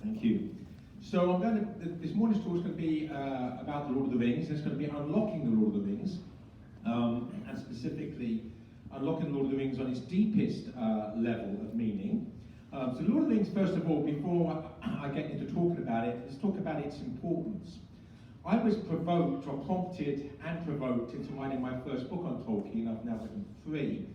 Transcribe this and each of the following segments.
Thank you. So this morning's talk is going to be about the Lord of the Rings. It's going to be unlocking the Lord of the Rings, and specifically unlocking the Lord of the Rings on its deepest level of meaning. So the Lord of the Rings, first of all, before I get into talking about it, let's talk about its importance. I was provoked, or prompted and provoked, into writing my first book on Tolkien. I've now written 3,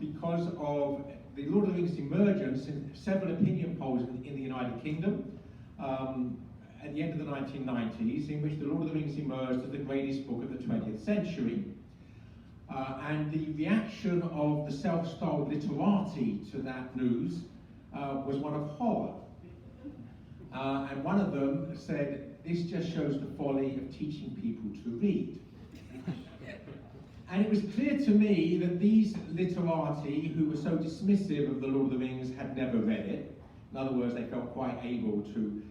because of the Lord of the Rings' emergence in several opinion polls in the United Kingdom at the end of the 1990s, in which the Lord of the Rings emerged as the greatest book of the 20th century. And the reaction of the self-styled literati to that news was one of horror. And one of them said, "This just shows the folly of teaching people to read." And it was clear to me that these literati, who were so dismissive of the Lord of the Rings, had never read it. In other words, they felt quite able to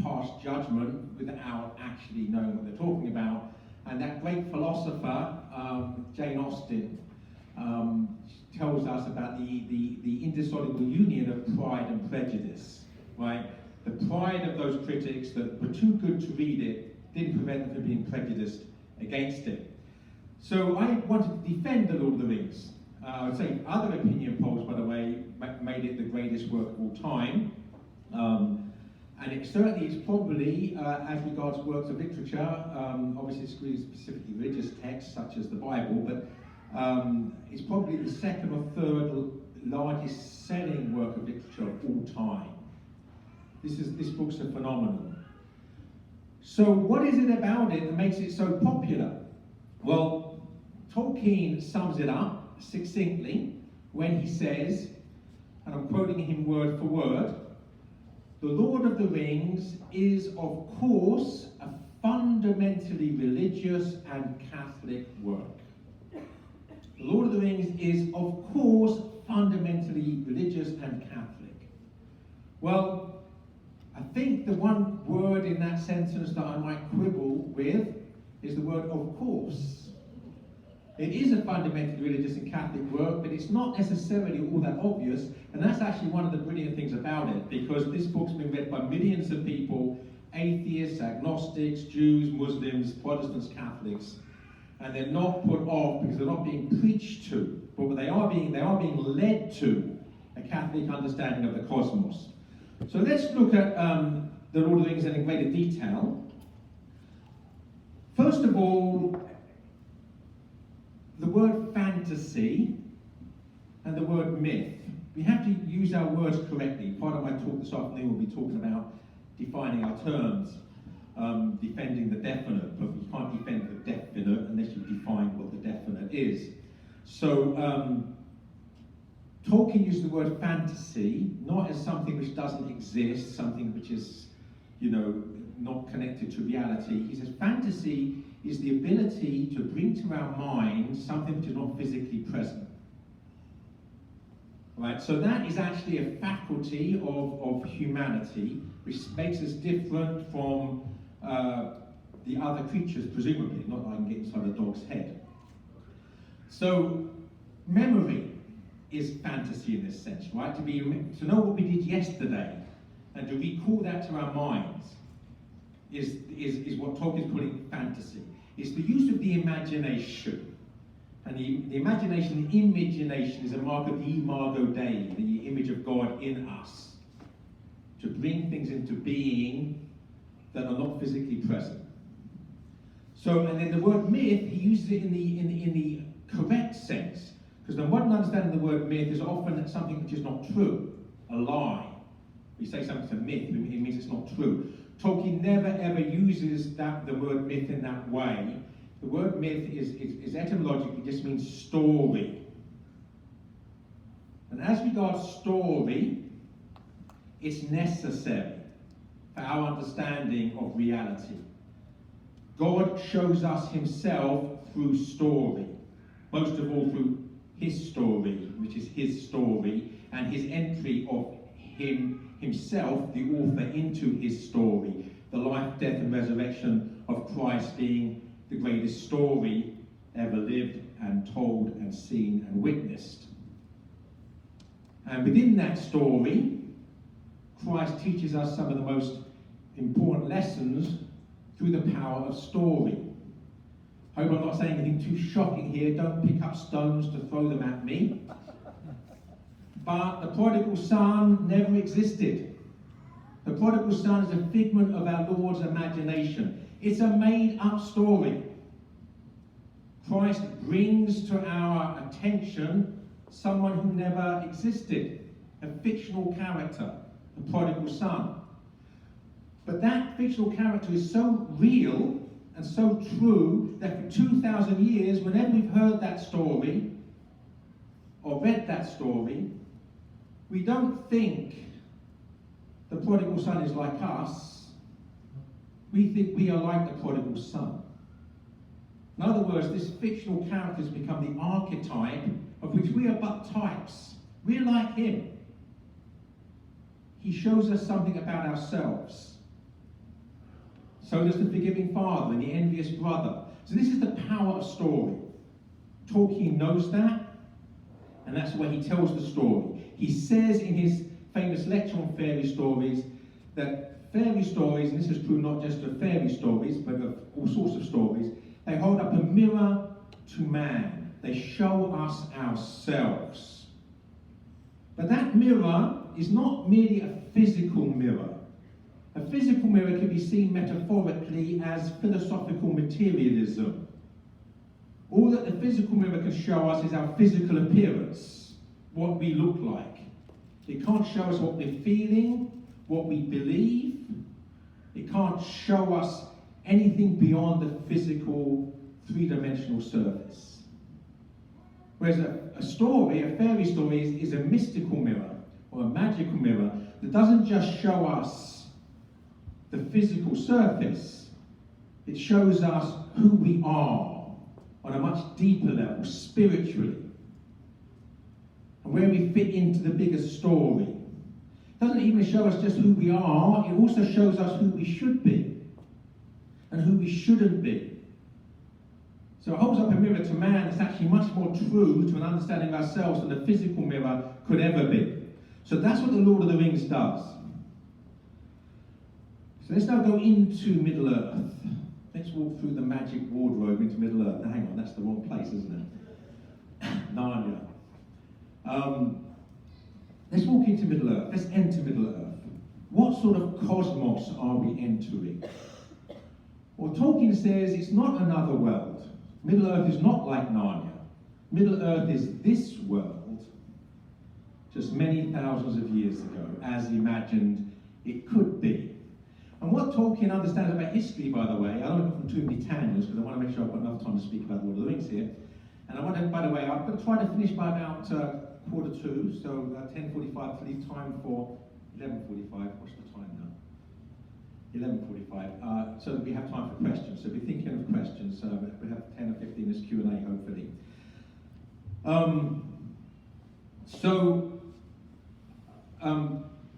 pass judgment without actually knowing what they're talking about. And that great philosopher, Jane Austen, tells us about the indissoluble union of pride and prejudice, right? The pride of those critics that were too good to read it didn't prevent them from being prejudiced against it. So I wanted to defend the Lord of the Rings. I would say other opinion polls, by the way, made it the greatest work of all time. And it certainly is probably, as regards works of literature, obviously it's really specifically religious texts such as the Bible, but it's probably the second or third largest selling work of literature of all time. This book's a phenomenon. So what is it about it that makes it so popular? Well, Tolkien sums it up succinctly when he says, and I'm quoting him word for word, "The Lord of the Rings is, of course, a fundamentally religious and Catholic work." The Lord of the Rings is, of course, fundamentally religious and Catholic. Well, I think the one word in that sentence that I might quibble with is the word "of course." It is a fundamentally religious and Catholic work, but it's not necessarily all that obvious, and that's actually one of the brilliant things about it, because this book's been read by millions of people, atheists, agnostics, Jews, Muslims, Protestants, Catholics, and they're not put off because they're not being preached to, but they are being led to a Catholic understanding of the cosmos. So let's look at the Lord of the Rings in greater detail. First of all, the word fantasy and the word myth. We have to use our words correctly. Part of my talk this afternoon will be talking about defining our terms, defending the definite, but you can't defend the definite unless you define what the definite is. So Tolkien used the word fantasy not as something which doesn't exist, something which is, not connected to reality. He says fantasy is the ability to bring to our mind something which is not physically present. Right? So that is actually a faculty of humanity, which makes us different from the other creatures, presumably. Not that I can get inside a dog's head. So memory is fantasy in this sense, right? To know what we did yesterday and to recall that to our minds is what Tolkien's calling fantasy. It's the use of the imagination. And the imagination, the imagination is a mark of the imago Dei, the image of God in us, to bring things into being that are not physically present. So, and then the word myth, he uses it in the correct sense, because the modern understanding of the word myth is often something which is not true, a lie. We say something's a myth, it means it's not true. Tolkien never ever uses the word myth in that way. The word myth is etymologically just means story. And as regards story, it's necessary for our understanding of reality. God shows us himself through story, most of all through his story, which is his story, and his entry of himself, the author, into his story, the life, death, and resurrection of Christ being the greatest story ever lived and told and seen and witnessed. And within that story, Christ teaches us some of the most important lessons through the power of story. I hope I'm not saying anything too shocking here. Don't pick up stones to throw them at me. But the prodigal son never existed. The prodigal son is a figment of our Lord's imagination. It's a made-up story. Christ brings to our attention someone who never existed, a fictional character, the prodigal son. But that fictional character is so real and so true that for 2,000 years, whenever we've heard that story or read that story, we don't think the prodigal son is like us. We think we are like the prodigal son. In other words, this fictional character has become the archetype of which we are but types. We're like him. He shows us something about ourselves. So does the forgiving father and the envious brother. So this is the power of story. Tolkien knows that, and that's why he tells the story. He says in his famous lecture on fairy stories that fairy stories, and this is true not just of fairy stories, but of all sorts of stories, they hold up a mirror to man. They show us ourselves. But that mirror is not merely a physical mirror. A physical mirror can be seen metaphorically as philosophical materialism. All that the physical mirror can show us is our physical appearance, what we look like. It can't show us what we're feeling, what we believe. It can't show us anything beyond the physical, three-dimensional surface. Whereas a story, a fairy story, is a mystical mirror or a magical mirror that doesn't just show us the physical surface, it shows us who we are on a much deeper level, spiritually, and where we fit into the bigger story. It doesn't even show us just who we are, it also shows us who we should be and who we shouldn't be. So it holds up a mirror to man that's actually much more true to an understanding of ourselves than the physical mirror could ever be. So that's what the Lord of the Rings does. So let's now go into Middle-earth. Let's walk through the magic wardrobe into Middle-earth. Now hang on, that's the wrong place, isn't it? Narnia. Let's walk into Middle-earth. Let's enter Middle-earth. What sort of cosmos are we entering? Well, Tolkien says it's not another world. Middle-earth is not like Narnia. Middle-earth is this world, just many thousands of years ago, as imagined it could be. And what Tolkien understands about history, by the way, I don't want to go from too many tangents because I want to make sure I've got enough time to speak about Lord of the Rings here. And I want to, by the way, I'm going to try to finish by about 1:45, so 10:45 to leave time for 11:45. What's the time now? 11:45, so that we have time for questions. So be thinking of questions. We have 10 or 15 as Q&A, hopefully.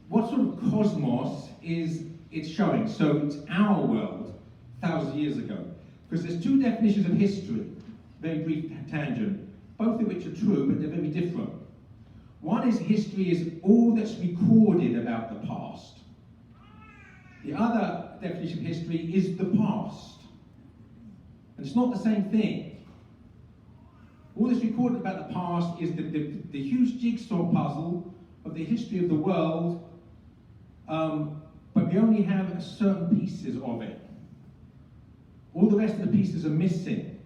What sort of cosmos is it showing? So it's our world, thousands of years ago. Because there's two definitions of history, very brief tangent, both of which are true, but they're very different. One is history is all that's recorded about the past. The other definition of history is the past. And it's not the same thing. All that's recorded about the past is the huge jigsaw puzzle of the history of the world, but we only have certain pieces of it. All the rest of the pieces are missing.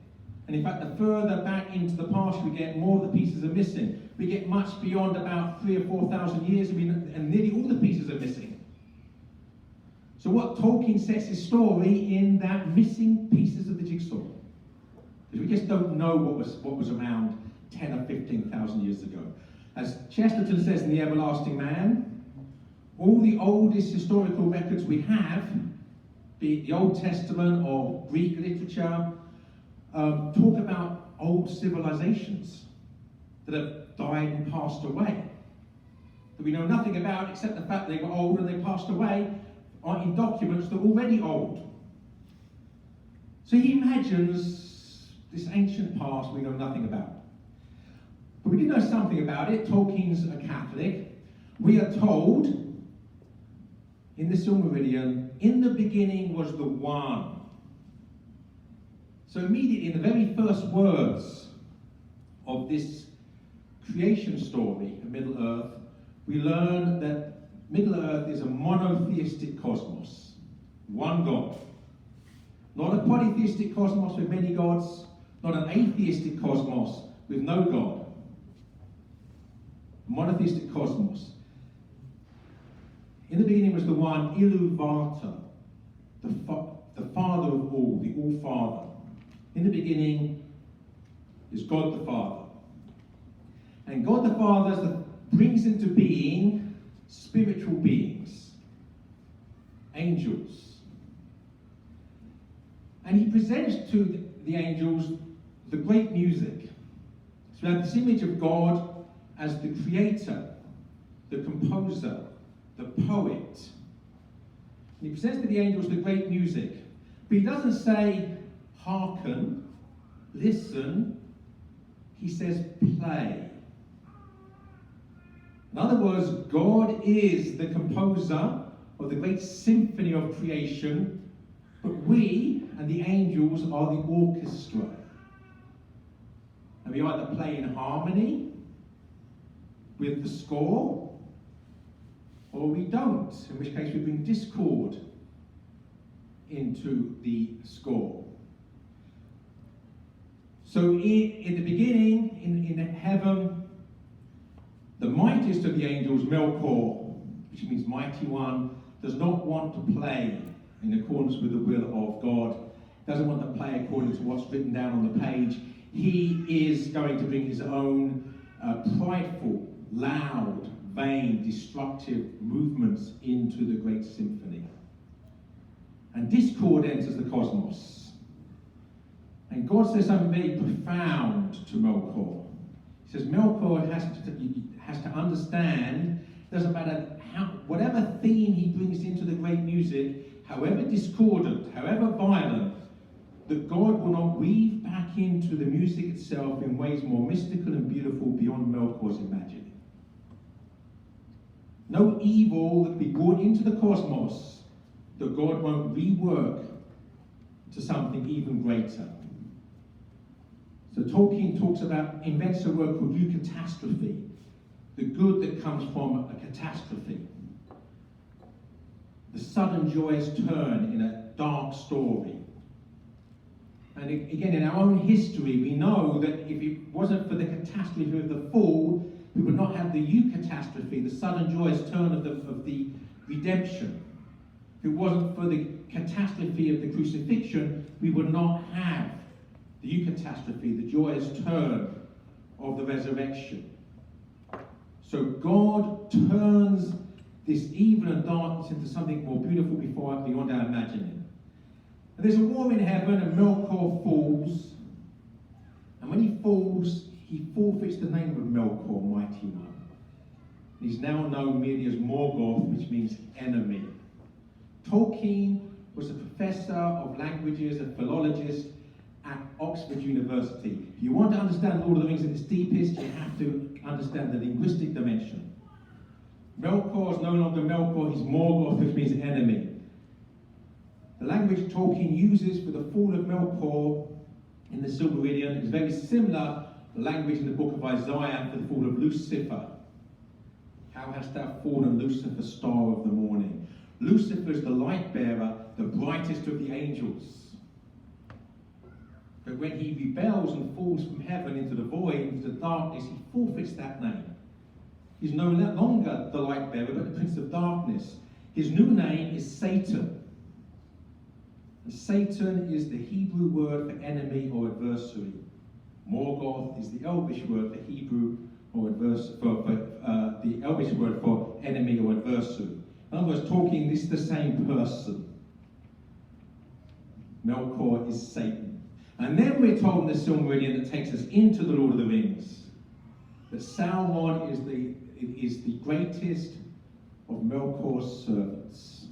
And in fact, the further back into the past we get, more of the pieces are missing. We get much beyond about 3,000 or 4,000 years, and nearly all the pieces are missing. So what Tolkien sets his story in that missing pieces of the jigsaw. Because we just don't know what was around 10 or 15,000 years ago. As Chesterton says in The Everlasting Man, all the oldest historical records we have, be it the Old Testament or Greek literature, talk about old civilizations that have died and passed away. That we know nothing about except the fact they were old and they passed away in documents that are already old. So he imagines this ancient past we know nothing about. But we do know something about it. Tolkien's a Catholic. We are told in the Silmarillion, in the beginning was the One. So immediately, in the very first words of this creation story of Middle-earth, we learn that Middle-earth is a monotheistic cosmos. One God. Not a polytheistic cosmos with many gods, not an atheistic cosmos with no God. Monotheistic cosmos. In the beginning was the One, Ilu Vata, the Father of all, the All-Father. In the beginning is God the Father. And God the Father brings into being spiritual beings, angels. And he presents to the angels the great music. So we have this image of God as the creator, the composer, the poet. And he presents to the angels the great music. But he doesn't say, hearken, listen. He says, play. In other words, God is the composer of the great symphony of creation, but we and the angels are the orchestra. And we either play in harmony with the score, or we don't, in which case we bring discord into the score. So in the beginning, in heaven, the mightiest of the angels, Melkor, which means mighty one, does not want to play in accordance with the will of God, doesn't want to play according to what's written down on the page. He is going to bring his own prideful, loud, vain, destructive movements into the great symphony. And discord enters the cosmos. And God says something very profound to Melkor. He says Melkor has to understand, doesn't matter whatever theme he brings into the great music, however discordant, however violent, that God will not weave back into the music itself in ways more mystical and beautiful beyond Melkor's imagining. No evil that will be brought into the cosmos that God won't rework to something even greater. So Tolkien invents a word called eucatastrophe, the good that comes from a catastrophe. The sudden joyous turn in a dark story. And again, in our own history, we know that if it wasn't for the catastrophe of the fall, we would not have the eucatastrophe, the sudden joyous turn of the redemption. If it wasn't for the catastrophe of the crucifixion, we would not have the eucatastrophe, the joyous turn of the resurrection. So God turns this evil and darkness into something more beautiful beyond our imagining. And there's a war in heaven, and Melkor falls. And when he falls, he forfeits the name of Melkor, Mighty One. He's now known merely as Morgoth, which means enemy. Tolkien was a professor of languages, a philologist at Oxford University. If you want to understand Lord of the Rings at its deepest, you have to understand the linguistic dimension. Melkor is no longer Melkor, he's Morgoth, which means enemy. The language Tolkien uses for the fall of Melkor in the Silmarillion is very similar to the language in the book of Isaiah for the fall of Lucifer. How hast thou fallen, Lucifer, star of the morning? Lucifer is the light bearer, the brightest of the angels. But when he rebels and falls from heaven into the void, into the darkness, he forfeits that name. He's no longer the light bearer, but the prince of darkness. His new name is Satan. And Satan is the Hebrew word for enemy or adversary. Morgoth is the Elvish word for Hebrew or the Elvish word for enemy or adversary. In other words, talking, this is the same person. Melkor is Satan. And then we're told in the Silmarillion that takes us into the Lord of the Rings that Sauron is the greatest of Melkor's servants.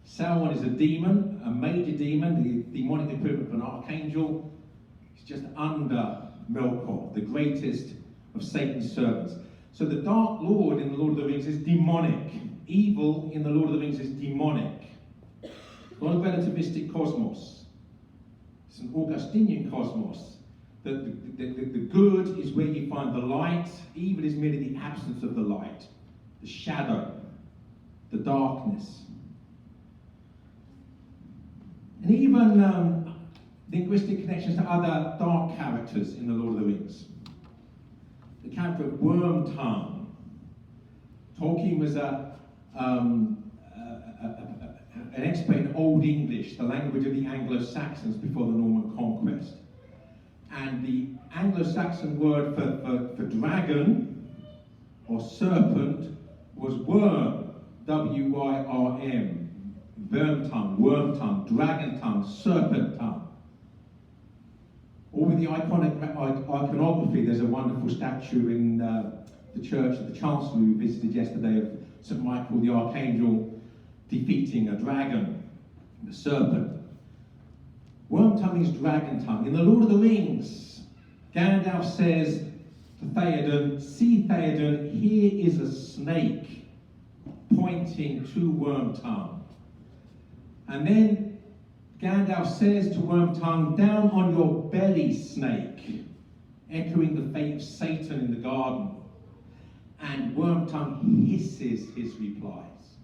Sauron is a demon, a major demon, the demonic equivalent of an archangel. He's just under Melkor, the greatest of Satan's servants. So the Dark Lord in the Lord of the Rings is demonic. Evil in the Lord of the Rings is demonic. It's not a relativistic cosmos. It's an Augustinian cosmos. The good is where you find the light. Evil is merely the absence of the light, the shadow, the darkness. And even linguistic connections to other dark characters in the Lord of the Rings. The character of Wormtongue. Tolkien was an expert in Old English, the language of the Anglo-Saxons before the Norman conquest. And the Anglo-Saxon word for dragon or serpent was worm, W-Y-R-M. Worm tongue, serpent tongue. Or with the iconography, there's a wonderful statue in the church of the Chancellor we visited yesterday of St. Michael the Archangel defeating a dragon, the serpent. Worm tongue is dragon tongue. In the Lord of the Rings, Gandalf says to Theoden, "See Theoden, here is a snake," pointing to Worm tongue. And then Gandalf says to Wormtongue, "Down on your belly, snake," echoing the fate of Satan in the garden. And Wormtongue hisses his replies.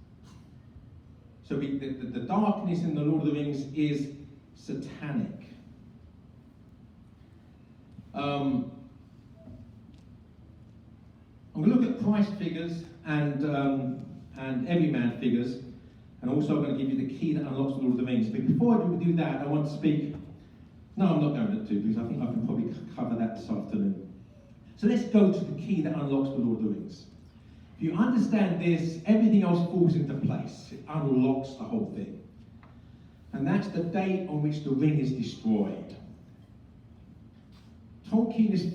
So the darkness in the Lord of the Rings is satanic. I'm going to look at Christ figures and everyman figures. And also I'm going to give you the key that unlocks the Lord of the Rings. But before I do that, I want to speak... No, I'm not going to, because I think I can probably cover that this afternoon. So let's go to the key that unlocks the Lord of the Rings. If you understand this, everything else falls into place. It unlocks the whole thing. And that's the date on which the ring is destroyed. Tolkien's a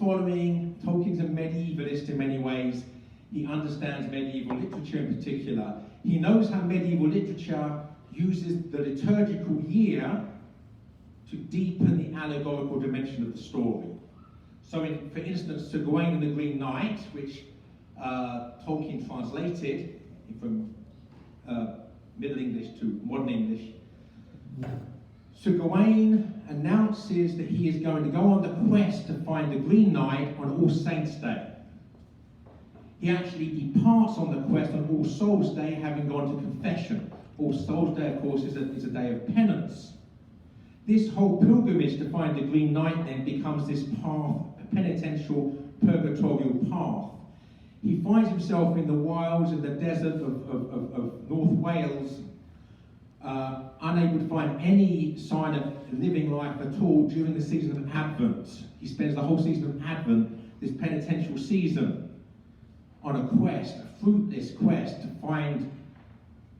medievalist in many ways. He understands medieval literature in particular. He knows how medieval literature uses the liturgical year to deepen the allegorical dimension of the story. So, for instance, Sir Gawain and the Green Knight, which Tolkien translated from Middle English to Modern English, Sir Gawain announces that he is going to go on the quest to find the Green Knight on All Saints' Day. He actually departs on the quest on All Souls' Day, having gone to confession. All Souls' Day, of course, is a day of penance. This whole pilgrimage to find the Green Knight then becomes this path, a penitential, purgatorial path. He finds himself in the wilds, in the desert of North Wales, unable to find any sign of living life at all during the season of Advent. He spends the whole season of Advent, this penitential season, on a quest, a fruitless quest, to find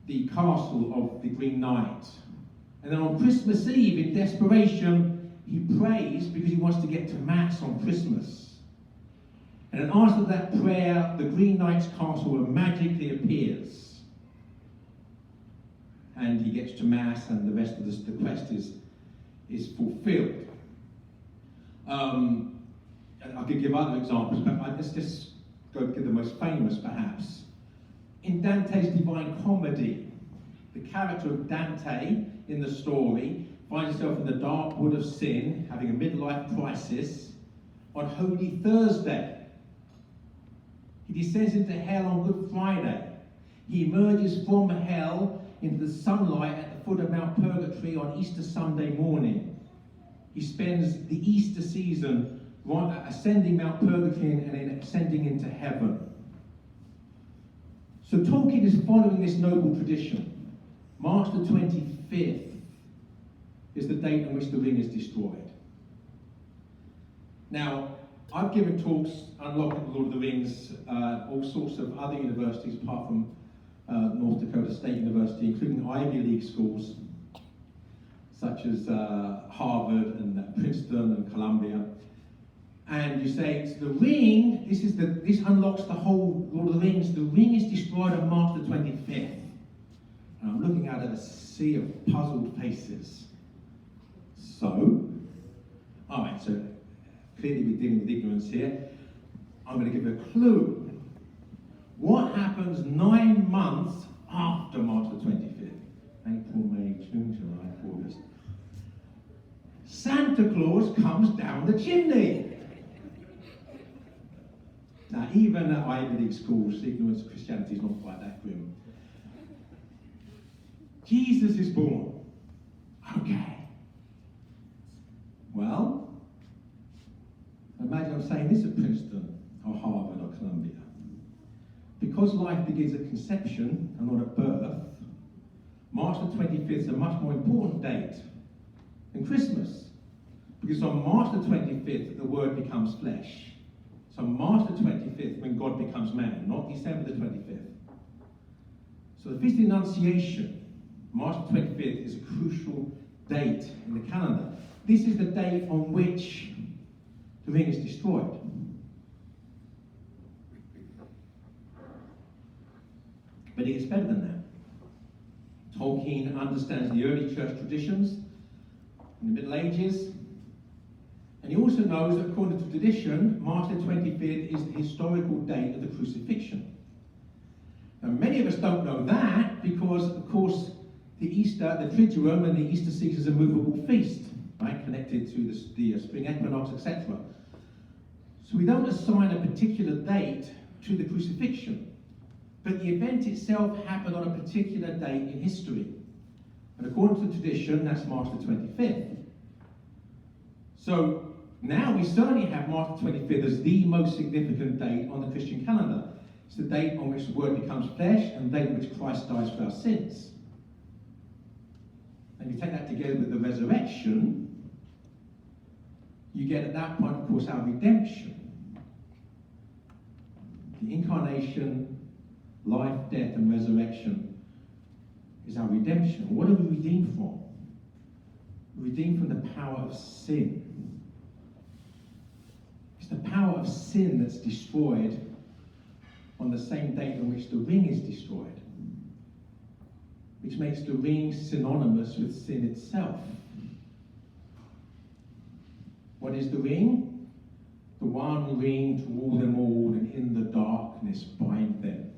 the castle of the Green Knight. And then on Christmas Eve, in desperation, he prays because he wants to get to Mass on Christmas. And in answer to that prayer, the Green Knight's castle magically appears. And he gets to Mass, and the rest of the quest is fulfilled. I could give other examples, but let's just go to the most famous, perhaps. In Dante's Divine Comedy, the character of Dante in the story finds himself in the dark wood of sin, having a midlife crisis, on Holy Thursday. He descends into hell on Good Friday. He emerges from hell into the sunlight at the foot of Mount Purgatory on Easter Sunday morning. He spends the Easter season ascending Mount Purgatory and then ascending into heaven. So Tolkien is following this noble tradition. March the 25th is the date on which the ring is destroyed. Now, I've given talks unlocking the Lord of the Rings at all sorts of other universities apart from North Dakota State University, including Ivy League schools such as Harvard and Princeton and Columbia. And you say, it's the ring, this unlocks the whole Lord of the Rings. The ring is destroyed on March the 25th. And I'm looking out at a sea of puzzled faces. So, all right, so clearly we're dealing with ignorance here. I'm going to give you a clue. What happens 9 months after March the 25th? April, May, June, July, August. Santa Claus comes down the chimney. Now, even at Ivy League schools, ignorance of Christianity is not quite that grim. Jesus is born. Okay. Well, imagine I'm saying this at Princeton or Harvard or Columbia. Because life begins at conception and not at birth, March the 25th is a much more important date than Christmas. Because on March the 25th, the Word becomes flesh. So March the 25th, when God becomes man, not December the 25th. So the Feast of the Annunciation, March the 25th, is a crucial date in the calendar. This is the date on which the ring is destroyed. But it gets better than that. Tolkien understands the early church traditions in the Middle Ages. And he also knows that according to tradition, March the 25th is the historical date of the crucifixion. Now, many of us don't know that because, of course, the Easter, the Triduum and the Easter season is a movable feast, right, connected to the spring equinox, etc. So we don't assign a particular date to the crucifixion, but the event itself happened on a particular date in history. And according to tradition, that's March the 25th. So now we certainly have March the 25th as the most significant date on the Christian calendar. It's the date on which the Word becomes flesh and the date on which Christ dies for our sins. And you take that together with the resurrection, you get at that point, of course, our redemption. The incarnation, life, death, and resurrection is our redemption. What are we redeemed from? We're redeemed from the power of sin. It's the power of sin that's destroyed on the same date on which the ring is destroyed, which makes the ring synonymous with sin itself. What is the ring? The one ring to rule them all, and in the darkness bind them.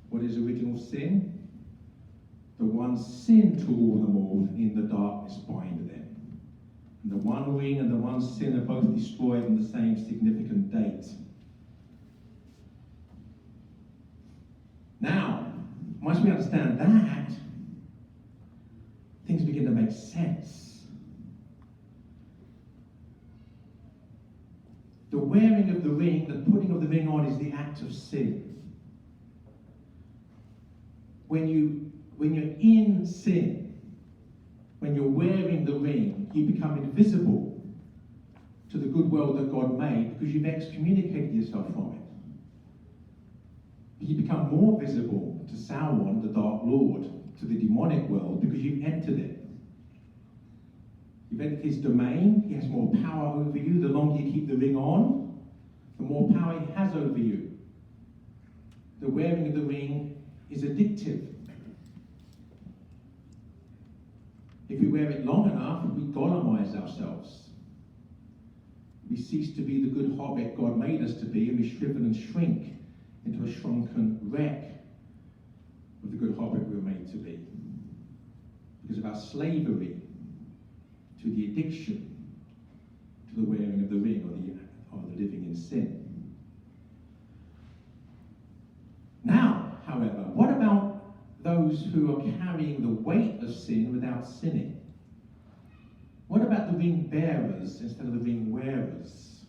What is original sin? The one sin to rule them all, and in the darkness bind them. And the one ring and the one sin are both destroyed on the same significant date. Now, once we understand that, things begin to make sense. The wearing of the ring, the putting of the ring on, is the act of sin. When you're in sin, when you're wearing the ring, you become invisible to the good world that God made because you've excommunicated yourself from it. You become more visible to Sauron, the Dark Lord, to the demonic world, because you've entered it. You've entered his domain. He has more power over you. The longer you keep the ring on, the more power he has over you. The wearing of the ring is addictive. If we wear it long enough, we golemise ourselves. We cease to be the good hobbit God made us to be, and we shrivel and shrink into a shrunken wreck of the good hobbit we were made to be, because of our slavery to the addiction to the wearing of the ring or the living in sin. Now, however, what about those who are carrying the weight of sin without sinning? What about the ring bearers instead of the ring wearers?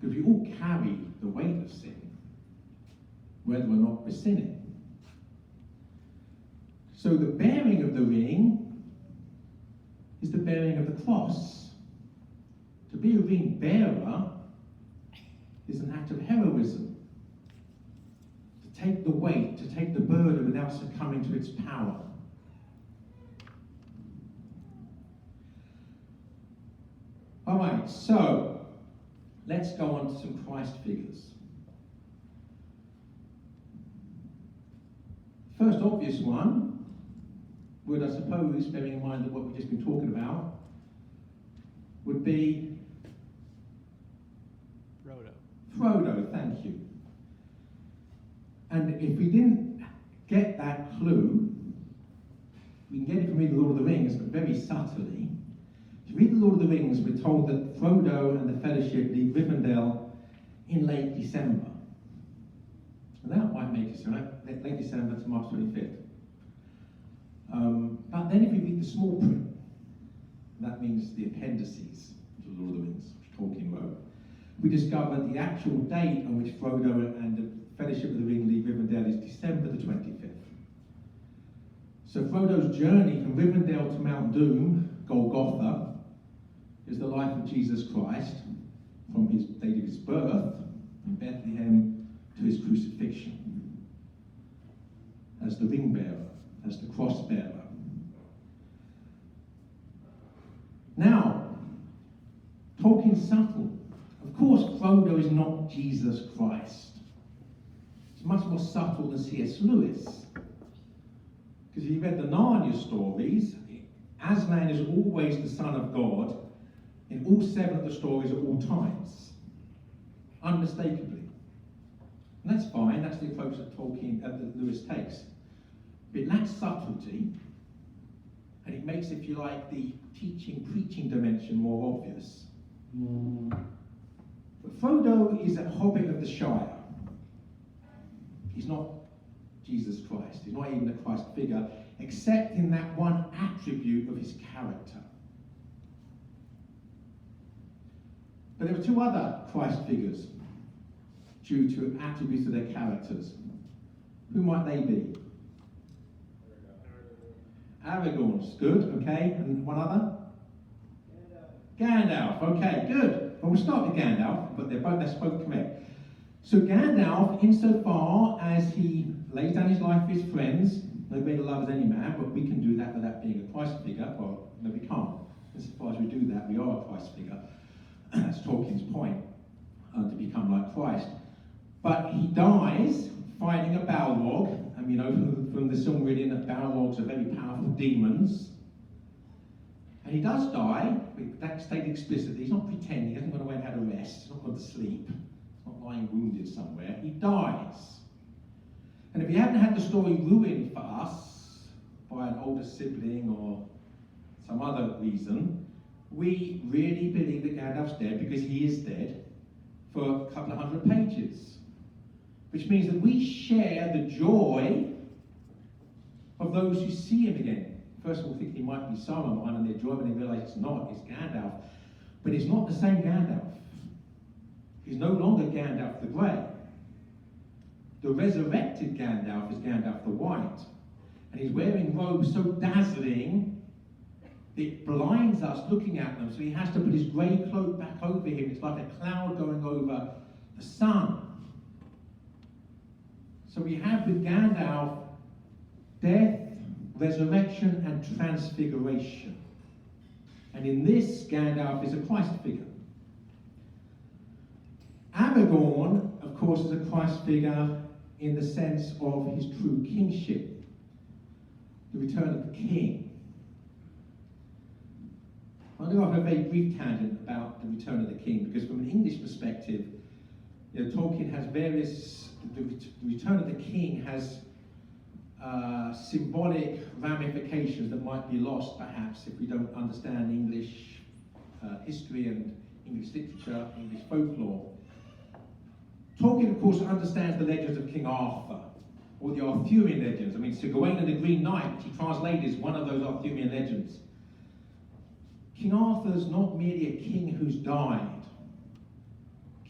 Because we all carry the weight of sin, whether or not we're sinning. So the bearing of the ring is the bearing of the cross. To be a ring bearer is an act of heroism. To take the weight, to take the burden without succumbing to its power. All right, so let's go on to some Christ figures. First obvious one would, I suppose, bearing in mind that what we've just been talking about, would be And if we didn't get that clue, we can get it from reading The Lord of the Rings, but very subtly. If you read The Lord of the Rings, we're told that Frodo and the Fellowship leave Rivendell in late December. And that might make it so, late December to March 25th. But then if you read the small print, that means the appendices to The Lord of the Rings, which Tolkien wrote, we discover the actual date on which Frodo and the Fellowship of the Ring leave Rivendell is December the 25th. So Frodo's journey from Rivendell to Mount Doom, Golgotha, is the life of Jesus Christ from his date of his birth in Bethlehem to his crucifixion as the ring bearer, as the cross bearer. Now, Tolkien's subtle. Of course, Frodo is not Jesus Christ. It's much more subtle than C.S. Lewis. Because if you read the Narnia stories, Aslan is always the son of God in all 7 of the stories at all times. Unmistakably. And that's fine, that's the approach that that Lewis takes. But it lacks subtlety, and it makes, if you like, the preaching dimension more obvious. But Frodo is a hobbit of the Shire. He's not Jesus Christ. He's not even a Christ figure, except in that one attribute of his character. But there are 2 other Christ figures due to attributes of their characters. Who might they be? Aragorn's good, okay. And one other? Gandalf, okay, good. Well, we'll start with Gandalf, but that's both correct. So Gandalf, insofar as he lays down his life for his friends, no greater love as any man, but we can do that without being a Christ figure. Well, no, we can't. Insofar as we do that, we are a Christ figure. That's Tolkien's point, to become like Christ. But he dies fighting a Balrog, and we know from the Silmarillion that Balrogs are very powerful demons. And he does die, that's stated explicitly. He's not pretending, he hasn't gone away and had a rest, he's not gone to sleep, he's not lying wounded somewhere. He dies. And if we hadn't had the story ruined for us by an older sibling or some other reason, we really believe that Gandalf's dead because he is dead for a couple of 100 pages. Which means that we share the joy of those who see him again. First of all, think he might be Saruman, and their joy when they realise it's not, it's Gandalf. But it's not the same Gandalf. He's no longer Gandalf the Grey. The resurrected Gandalf is Gandalf the White. And he's wearing robes so dazzling, it blinds us looking at them. So he has to put his grey cloak back over him. It's like a cloud going over the sun. So we have with Gandalf death, resurrection, and transfiguration. And in this, Gandalf is a Christ figure. Aragorn, of course, is a Christ figure in the sense of his true kingship, the return of the king. I'll go off a very brief tangent about the return of the king, because from an English perspective, Tolkien has various, the return of the king has symbolic ramifications that might be lost, perhaps, if we don't understand English history and English literature, English folklore. Tolkien, of course, understands the legends of King Arthur, or the Arthurian legends. I mean, Sir Gawain and the Green Knight, which he translated as one of those Arthurian legends. King Arthur's not merely a king who's died.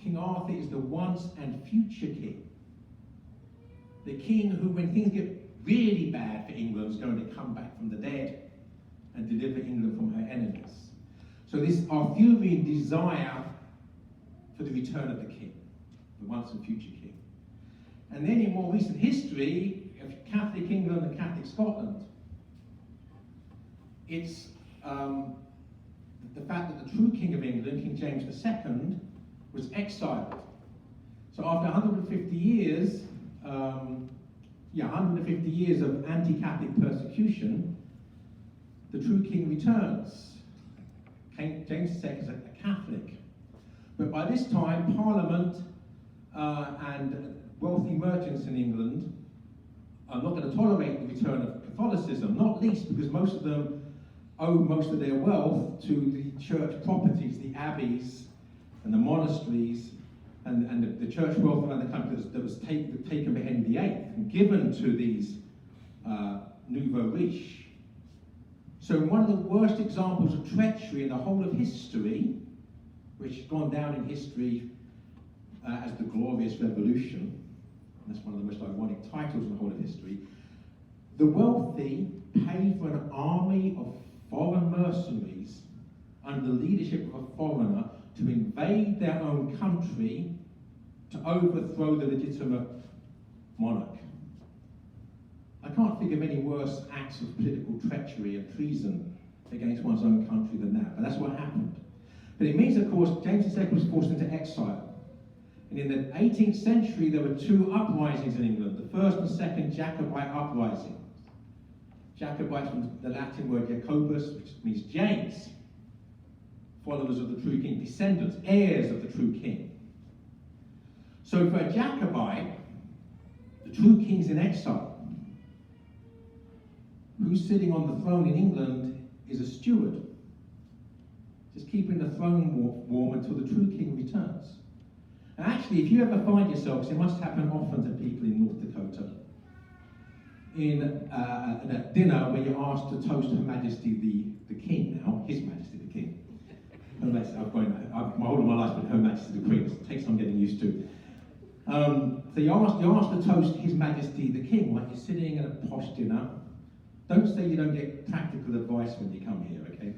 King Arthur is the once and future king. The king who, when things get really bad for England, is going to come back from the dead and deliver England from her enemies. So this Arthurian desire for the return of the king, the once and future king. And then in more recent history, of Catholic England and Catholic Scotland, it's the fact that the true King of England, King James II, was exiled. So after 150 years, 150 years of anti-Catholic persecution, the true king returns. King James II is a Catholic. But by this time, Parliament and wealthy merchants in England are not going to tolerate the return of Catholicism, not least because most of them owe most of their wealth to the church properties, the abbeys and the monasteries, and the church wealth around the country that was taken by Henry VIII and given to these nouveau riche. So one of the worst examples of treachery in the whole of history, which has gone down in history as the Glorious Revolution, and that's one of the most ironic titles in the whole of history, the wealthy pay for an army of foreign mercenaries under the leadership of a foreigner to invade their own country to overthrow the legitimate monarch. I can't think of any worse acts of political treachery and treason against one's own country than that, but that's what happened. But it means, of course, James II was forced into exile. And in the 18th century, there were two uprisings in England, the first and second Jacobite uprisings. Jacobites from the Latin word Jacobus, which means James, followers of the true king, descendants, heirs of the true king. So for a Jacobite, the true king's in exile. Who's sitting on the throne in England is a steward, just keeping the throne warm until the true king returns. And actually, if you ever find yourself, because it must happen often to people in North Dakota, in a dinner where you're asked to toast Her Majesty the King now, His Majesty the King. Her Majesty, my whole of my life's been Her Majesty the Queen, it takes some getting used to. So you're asked to toast His Majesty the King, like you're sitting at a posh dinner. Don't say you don't get practical advice when you come here, okay?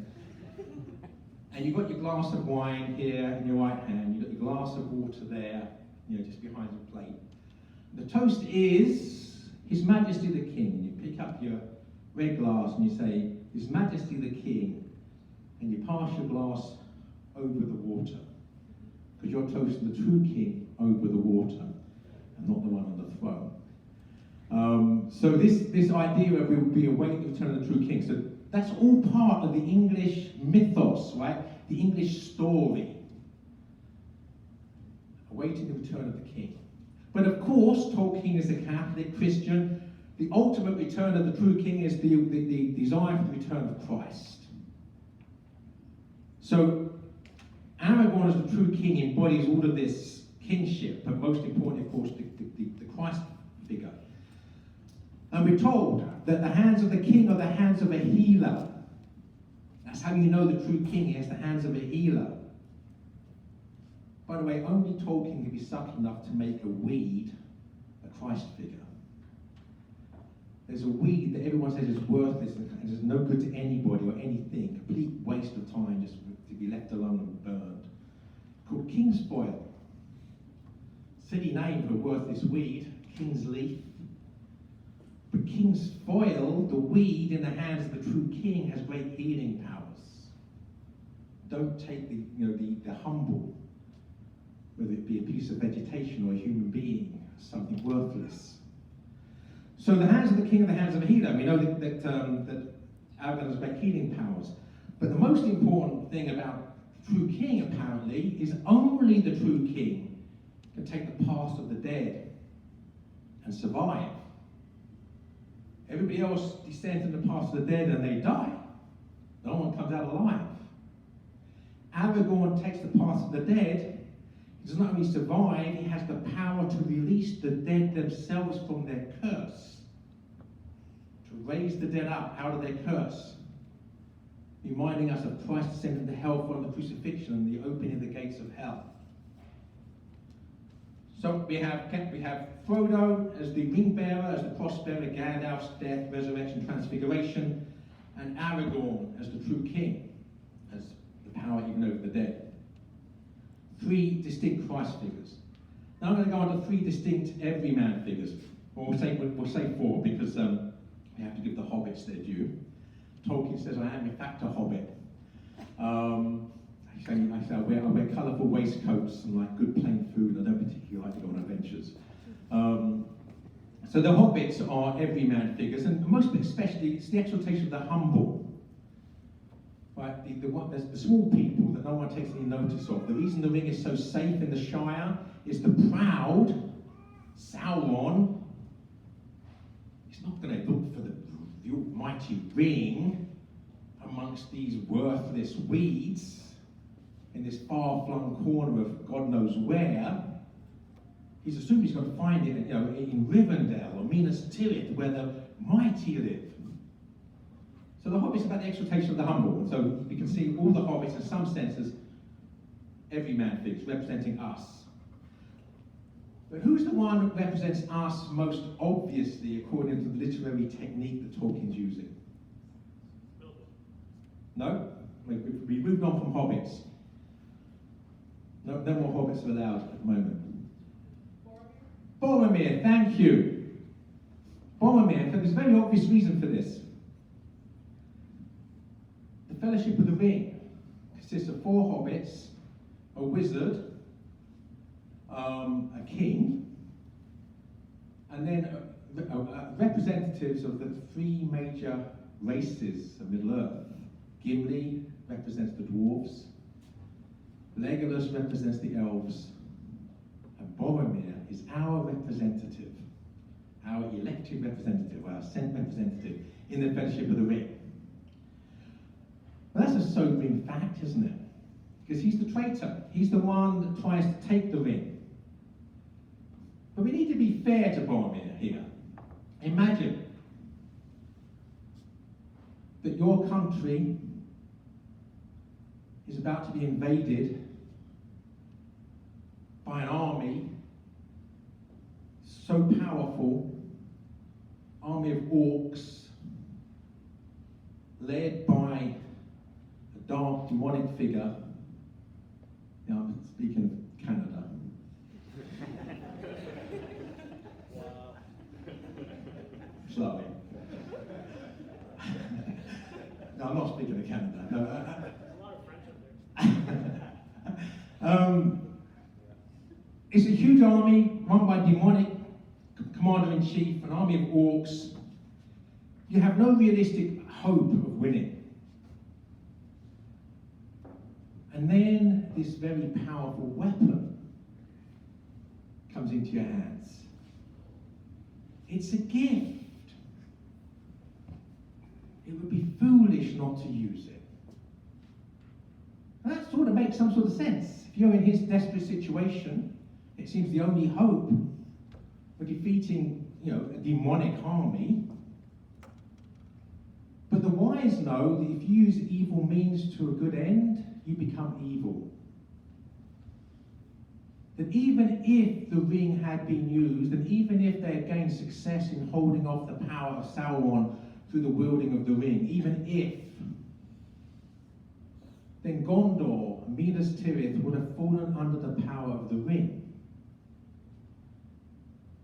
And you've got your glass of wine here in your right hand, you've got your glass of water there, just behind the plate. The toast is His Majesty the King. And you pick up your red glass and you say, His Majesty the King, and you pass your glass over the water, because you're toasting the true king over the water, and not the one on the throne. So this idea of we await the return of the true king, so that's all part of the English mythos, right? The English story, awaiting the return of the king. But of course, Tolkien is a Catholic Christian. The ultimate return of the true king is the desire for the return of Christ. So Aragorn as the true king embodies all of this kinship, but most importantly, of course, the Christ figure. And we're told that the hands of the king are the hands of a healer. That's how you know the true king. He has the hands of a healer. By the way, only Tolkien can be subtle enough to make a weed a Christ figure. There's a weed that everyone says is worthless and is no good to anybody or anything, complete waste of time just to be left alone and burned, called King's Foil. Silly name for a worthless weed, King's Leaf. But King's Foil, the weed in the hands of the true king, has great healing powers. Don't take the humble, whether it be a piece of vegetation or a human being, something worthless. So the hands of the king are the hands of a healer. We know that Aragorn has great healing powers. But the most important thing about the true king, apparently, is only the true king can take the path of the dead and survive. Everybody else descends in the path of the dead and they die. No one comes out alive. Aragorn takes the path of the dead. He does not only survive, he has the power to release the dead themselves from their curse. To raise the dead up out of their curse. Reminding us of Christ descending to hell from the crucifixion and the opening of the gates of hell. So we have Frodo as the ring bearer, as the cross bearer, Gandalf's death, resurrection, transfiguration, and Aragorn as the true king, as the power even over the dead. Three distinct Christ figures. Now I'm going to go on to three distinct everyman figures. Well, we'll say four because we have to give the hobbits their due. Tolkien says I am in fact a hobbit. I wear colourful waistcoats and like good plain food. I don't particularly like to go on adventures. So the hobbits are everyman figures, and most especially it's the exaltation of the humble. Right, the small people that no one takes any notice of. The reason the ring is so safe in the Shire is the proud Sauron mighty ring amongst these worthless weeds in this far-flung corner of God knows where. He's assumed he's going to find it, in Rivendell or Minas Tirith, where the mighty live. So the Hobbit's about the exaltation of the humble. And so we can see all the Hobbits, in some senses, every man figures, representing us. But who's the one that represents us most obviously according to the literary technique that Tolkien's using? No? We moved on from Hobbits. No more Hobbits are allowed at the moment. Boromir, thank you. Boromir, there's a very obvious reason for this. The Fellowship of the Ring consists of 4 hobbits, a wizard, a king, and then representatives of the 3 major races of Middle-earth. Gimli represents the dwarves, Legolas represents the elves, and Boromir is our representative, our elected representative, our sent representative in the Fellowship of the Ring. Well, that's a sobering fact, isn't it? Because he's the traitor. He's the one that tries to take the ring. But we need to be fair to Boromir here. Imagine that your country is about to be invaded by an army so powerful, army of orcs, led by a dark demonic figure. Now I'm speaking of Canada. Slowly. No, I'm not speaking of Canada. No, a lot of French up there. It's a huge army run by demonic commander-in-chief, an army of orcs. You have no realistic hope of winning. And then this very powerful weapon comes into your hands. It's a gift. It would be foolish not to use it. And that sort of makes some sort of sense. If you're in his desperate situation, it seems the only hope for defeating, a demonic army. But the wise know that if you use evil means to a good end, you become evil. That even if the ring had been used, and even if they had gained success in holding off the power of Sauron through the wielding of the ring, even if, then Gondor and Minas Tirith would have fallen under the power of the ring.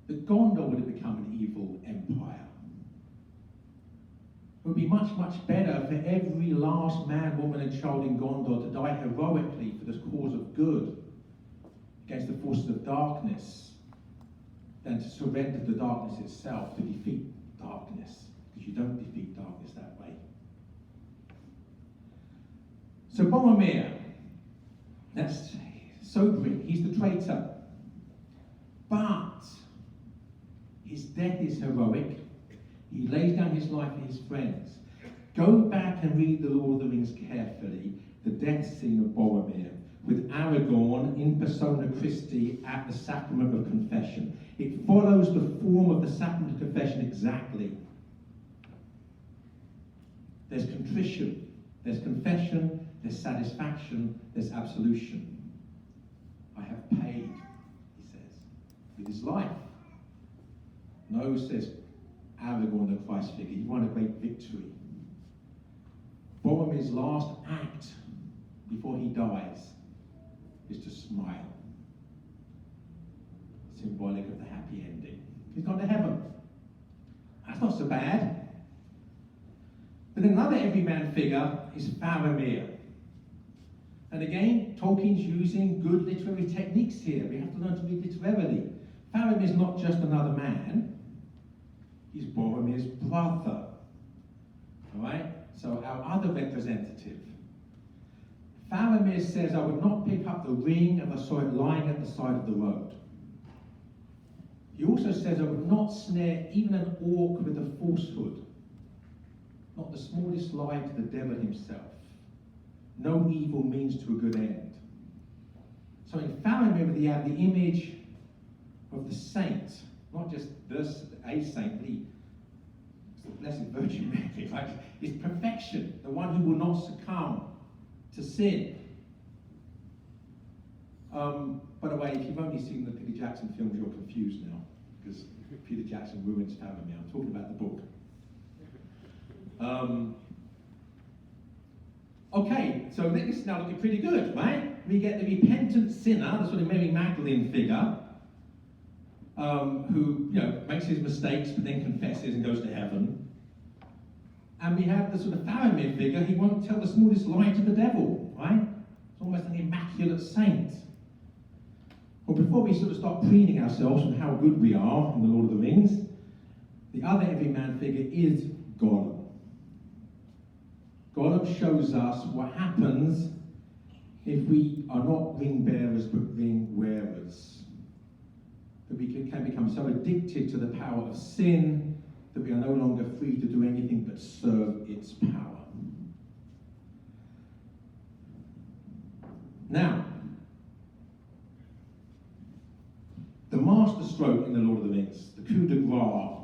That Gondor would have become an evil empire. It would be much, much better for every last man, woman and child in Gondor to die heroically for the cause of good against the forces of darkness than to surrender to darkness itself, to defeat darkness, because you don't defeat darkness that way. So Boromir, that's sobering, he's the traitor. But his death is heroic. He lays down his life for his friends. Go back and read the Lord of the Rings carefully, the death scene of Boromir, with Aragorn in persona Christi at the sacrament of confession. It follows the form of the sacrament of confession exactly. There's contrition, there's confession, there's satisfaction, there's absolution. I have paid, he says, with his life. No, says Aragorn, the Christ figure, he won a great victory. Boromir's last act before he dies is to smile. Symbolic of the happy ending. He's gone to heaven. That's not so bad. But another everyman figure is Faramir. And again, Tolkien's using good literary techniques here. We have to learn to read literarily. Faramir is not just another man. He's Boromir's brother. All right? So our other representative. Faramir says, I would not pick up the ring if I saw it lying at the side of the road. He also says, I would not snare even an orc with a falsehood. not the smallest lie to the devil himself. No evil means to a good end. So in Faramir, we have the image of the saint, not just a saint, but the Blessed Virgin Mary, right? It's perfection, the one who will not succumb to sin. By the way, if you've only seen the Peter Jackson films, you're confused now, because Peter Jackson ruins Faramir. I'm talking about the book. Okay, so this is now looking pretty good, right? We get the repentant sinner, the sort of Mary Magdalene figure, who makes his mistakes but then confesses and goes to heaven. And we have the sort of Faramir figure. He won't tell the smallest lie to the devil, right? It's almost an immaculate saint. Well, before we sort of start preening ourselves on how good we are in the Lord of the Rings, the other everyman figure is Gollum. Gollum shows us what happens if we are not ring bearers but ring wearers. That we can become so addicted to the power of sin that we are no longer free to do anything but serve its power. Now, the master stroke in the Lord of the Rings, the coup de grace,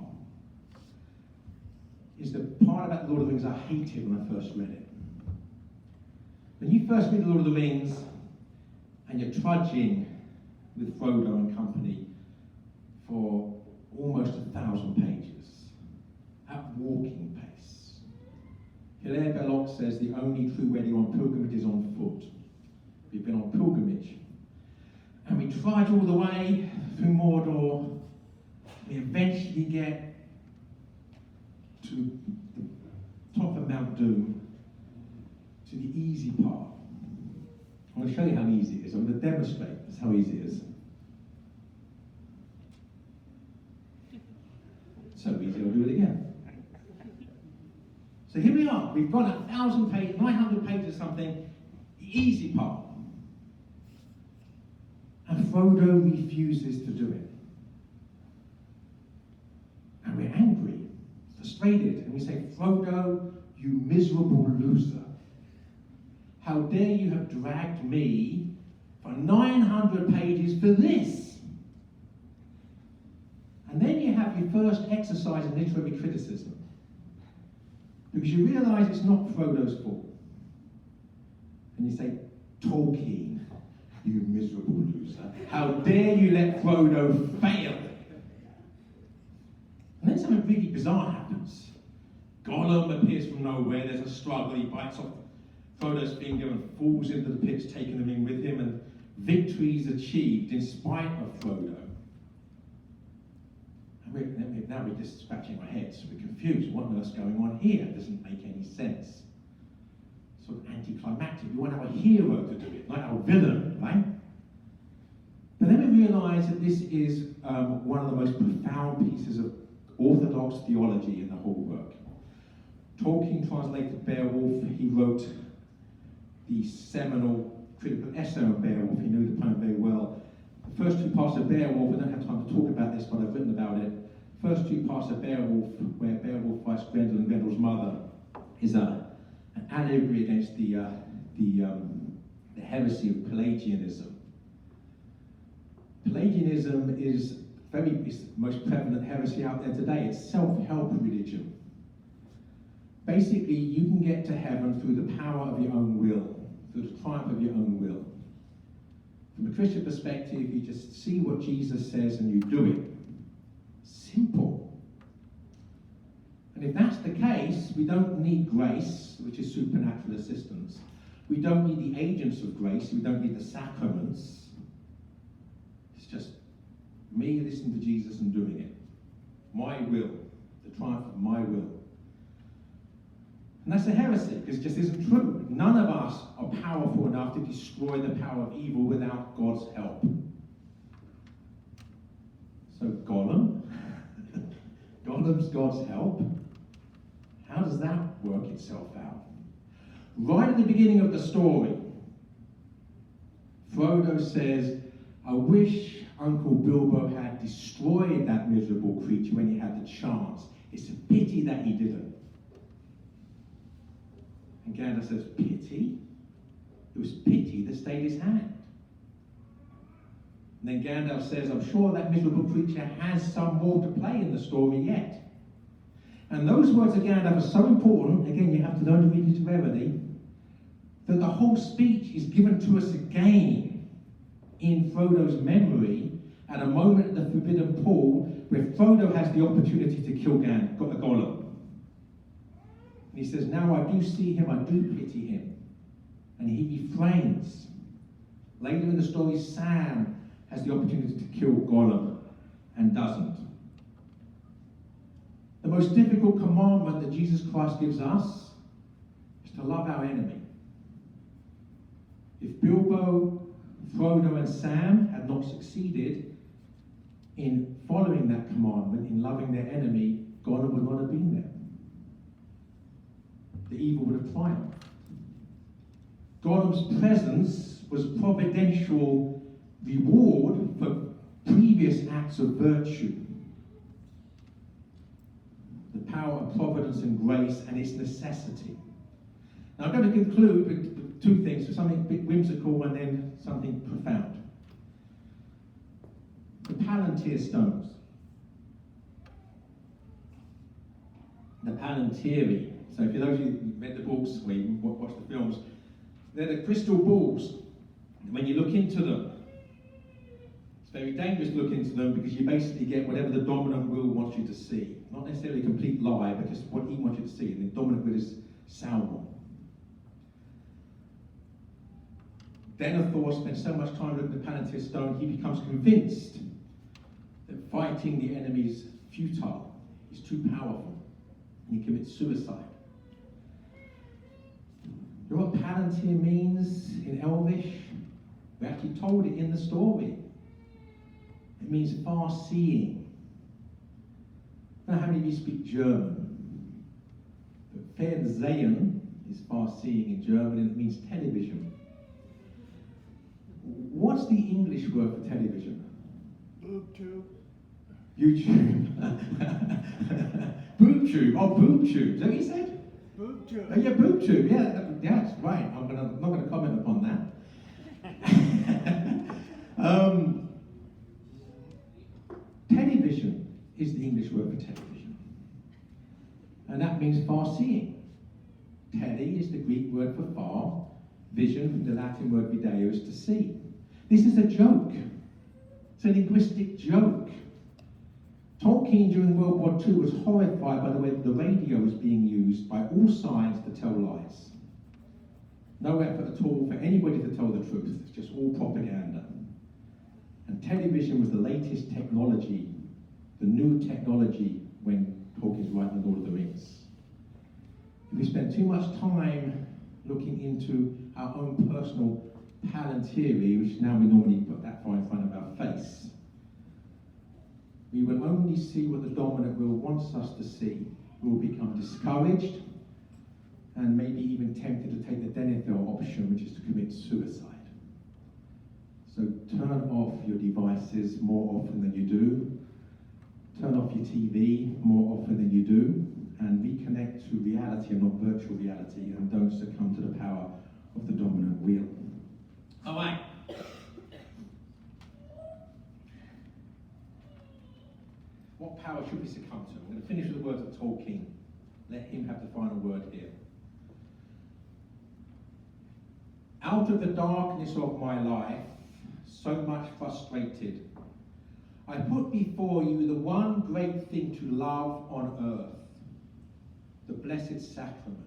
is the part about the Lord of the Rings I hated when I first read it. When you first read the Lord of the Rings and you're trudging with Frodo and company for almost 1,000 pages at walking pace. Hilaire Belloc says the only true wedding on pilgrimage is on foot. We've been on pilgrimage. And we trudge all the way through Mordor. We eventually get to the top of Mount Doom, to the easy part. I'm going to show you how easy it is. I'm going to demonstrate that's how easy it is. So easy, I'll do it again. So here we are. We've got 1,000 pages, 900 pages or something, the easy part. And Frodo refuses to do it. And we're angry, frustrated, and we say, Frodo, you miserable loser. How dare you have dragged me for 900 pages for this? And then you have your first exercise in literary criticism. Because you realise it's not Frodo's fault. And you say, Tolkien, you miserable loser. How dare you let Frodo fail? And then something really bizarre happens. Gollum appears from nowhere, there's a struggle, he bites off Frodo's finger and falls into the pits, taking the ring with him, and victory is achieved in spite of Frodo. And now we're just scratching our heads, we're confused. What on earth's going on here? It doesn't make any sense. Sort of anticlimactic. We want our hero to do it, not our villain, right? But then we realise that this is one of the most profound pieces of orthodox theology in the whole work. Tolkien translated Beowulf. He wrote the seminal critical essay on Beowulf. He knew the poem very well. The first two parts of Beowulf, I don't have time to talk about this, but I've written about it. First two parts of Beowulf, where Beowulf fights Grendel and Grendel's mother, is an allegory against the heresy of Pelagianism. Pelagianism is the most prevalent heresy out there today. It's self-help religion. Basically, you can get to heaven through the power of your own will, through the triumph of your own will. From a Christian perspective, you just see what Jesus says and you do it. Simple. And if that's the case, we don't need grace, which is supernatural assistance. We don't need the agents of grace. We don't need the sacraments. It's just me listening to Jesus and doing it. My will. The triumph of my will. And that's a heresy, because it just isn't true. None of us are powerful enough to destroy the power of evil without God's help. So Gollum, Gollum's God's help. How does that work itself out? Right at the beginning of the story, Frodo says, I wish Uncle Bilbo had destroyed that miserable creature when he had the chance. It's a pity that he didn't. And Gandalf says, pity? It was pity that stayed his hand. And then Gandalf says, I'm sure that miserable creature has some more to play in the story yet. And those words of Gandalf are so important, again, you have to learn to read it severely, that the whole speech is given to us again in Frodo's memory at a moment at the Forbidden Pool where Frodo has the opportunity to kill Gollum. And he says, now I do see him, I do pity him. And he refrains. Later in the story, Sam has the opportunity to kill Gollum and doesn't. The most difficult commandment that Jesus Christ gives us is to love our enemy. If Bilbo, Frodo and Sam had not succeeded in following that commandment, in loving their enemy, Gollum would not have been there. The evil would have triumphed. Gollum's presence was providential reward for previous acts of virtue. The power of providence and grace and its necessity. Now I'm going to conclude with two things, something a bit whimsical and then something profound. The Palantir stones. The Palantiri. So for those of you who read the books or even watch the films, they're the crystal balls. When you look into them, it's very dangerous to look into them because you basically get whatever the dominant will wants you to see. Not necessarily a complete lie, but just what he wants you to see. And the dominant will is Sauron. Denethor spent so much time looking at the Palantir stone, he becomes convinced that fighting the enemy is futile. He's too powerful. And he commits suicide. You know what Palantir means in Elvish? We actually told it in the story. It means far-seeing. I don't know how many of you speak German, but Fernsehen is far-seeing in German and it means television. What's the English word for television? BoobTube. YouTube. BoobTube. Oh, BoobTube. Is that what you said? BoobTube. Oh, yeah, BoobTube. Yeah, that's right. I'm not going to comment upon that. Television is the English word for television. And that means far-seeing. Tele is the Greek word for far. Vision, from the Latin word video, is to see. This is a joke. It's a linguistic joke. Tolkien during World War II was horrified by the way that the radio was being used by all sides to tell lies. No effort at all for anybody to tell the truth. It's just all propaganda. And television was the latest technology, the new technology when Tolkien's writing Lord of the Rings. If we spend too much time looking into our own personal Palantiri, which now we normally put that far in front of our face, we will only see what the dominant will wants us to see. We will become discouraged and maybe even tempted to take the Denethor option, which is to commit suicide. So turn off your devices more often than you do. Turn off your TV more often than you do. And reconnect to reality and not virtual reality, and don't succumb to the power of the dominant wheel. All right. What power should we succumb to? I'm going to finish with the words of Tolkien. Let him have the final word here. Out of the darkness of my life, so much frustrated, I put before you the one great thing to love on earth, the Blessed Sacrament.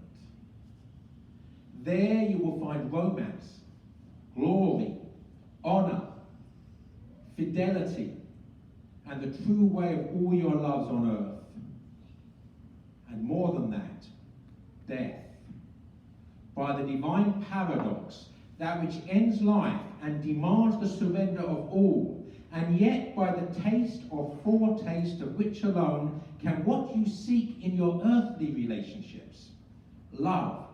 There you will find romance, glory, honor, fidelity, and the true way of all your loves on earth. And more than that, death. By the divine paradox, that which ends life and demands the surrender of all, and yet by the taste or foretaste of which alone can what you seek in your earthly relationships, love,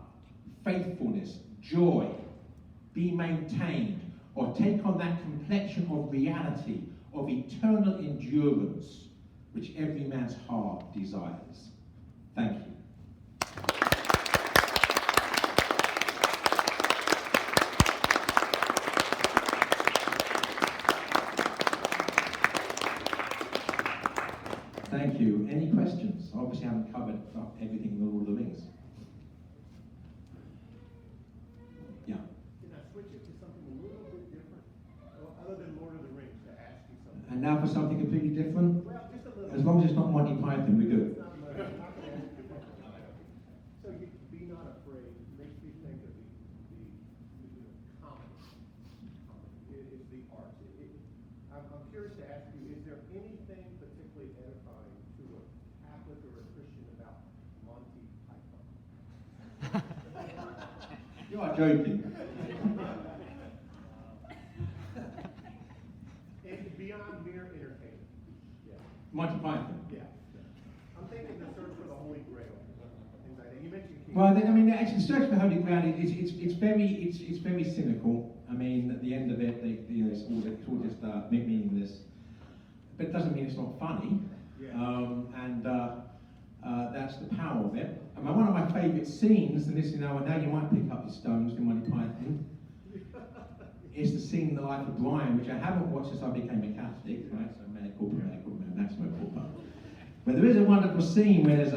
faithfulness, joy, be maintained or take on that complexion of reality, of eternal endurance, which every man's heart desires. Thank you. Thank you. Any questions? Obviously, I haven't covered everything in the Lord of the Rings. Yeah. Can I switch it to something a little bit different, other than Lord of the Rings, to ask you something? And now for something completely different? Well, just a little. As long as it's not Monty Python, we're good. It's not much. I'm not gonna ask you about that. So you be not afraid makes me think of the comedy. Is the art. I'm curious to ask you, is there anything particularly edifying to a Catholic or a Christian about Monty Python? You are joking. And beyond mere entertainment. Yeah. Monty Python. Yeah. I'm thinking the search for the Holy Grail. Things like that. You mentioned King. Well, I mean, actually, the search for Holy Grail it's very cynical. I mean, at the end of it, it's all just meaningless. But it doesn't mean it's not funny. Yeah. That's the power of it. I mean, one of my favourite scenes, and this, now you might pick up your stones in Monty Python, is the scene in the life of Brian, which I haven't watched since I became a Catholic, right? So mea culpa, maximo culpa. But there is a wonderful scene where there's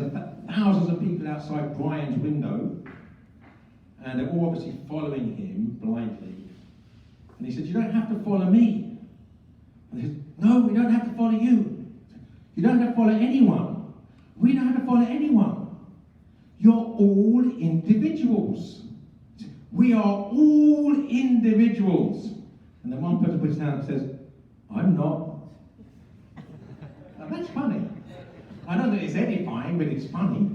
thousands of people outside Brian's window, and they're all obviously following him blindly. And he said, "You don't have to follow me." And they said, "No, we don't have to follow you. You don't have to follow anyone. We don't have to follow anyone. You're all individuals. We are all individuals." And then one person puts his hand up and says, "I'm not." Now, that's funny. I know that it's edifying, but it's funny.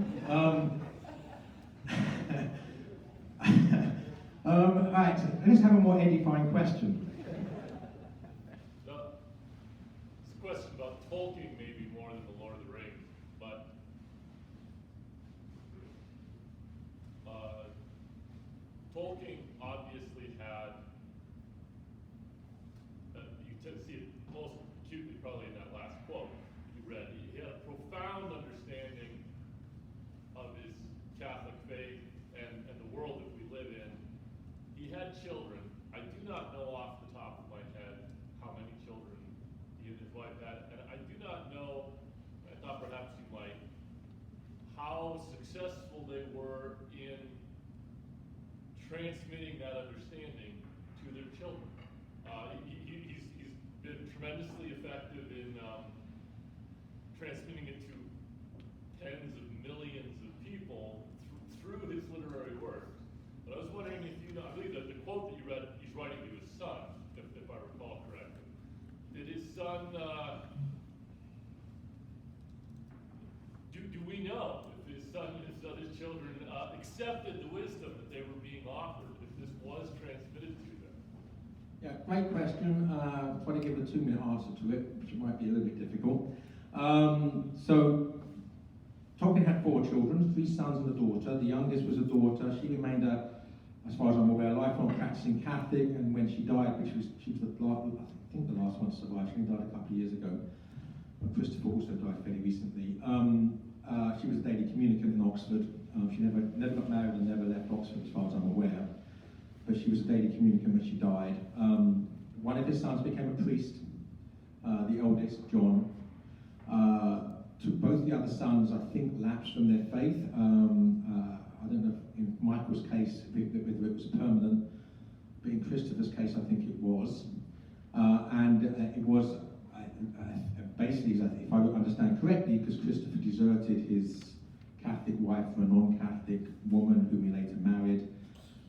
Right, let's have a more edifying question. It's a question about Tolkien maybe more than the Lord of the Rings, but Tolkien obviously had, you tend to see it most acutely probably in that last quote you read. He had a profound understanding of his Catholic faith and the world that we live in. He had children. I do not know off the top of my head how many children he and his wife had, and I do not know, I thought perhaps you might, how successful they were in transmitting that understanding to their children. He's been tremendously effective in transmitting it to tens of millions of people through his literary work. But I was wondering if you know, I believe that the quote that you read, he's writing to his son, if I recall correctly. Did his son, do we know if his son and his other children accepted the wisdom that they were being offered, if this was transmitted to them? Yeah, great question. Try to give a 2-minute answer to it, which might be a little bit difficult. So, Tolkien had 4 children, 3 sons and a daughter. The youngest was a daughter. She remained, as far as I'm aware, a lifelong practicing Catholic, and when she died, she was the last, I think the last one to survive. She died a couple of years ago. And Christopher also died fairly recently. She was a daily communicant in Oxford. She never got married and never left Oxford, as far as I'm aware. But she was a daily communicant when she died. One of his sons became a priest. The eldest, John. Both the other sons, I think, lapsed from their faith. I don't know if in Michael's case whether it was permanent, but in Christopher's case, I think it was. It was basically, if I understand correctly, because Christopher deserted his Catholic wife for a non-Catholic woman whom he later married.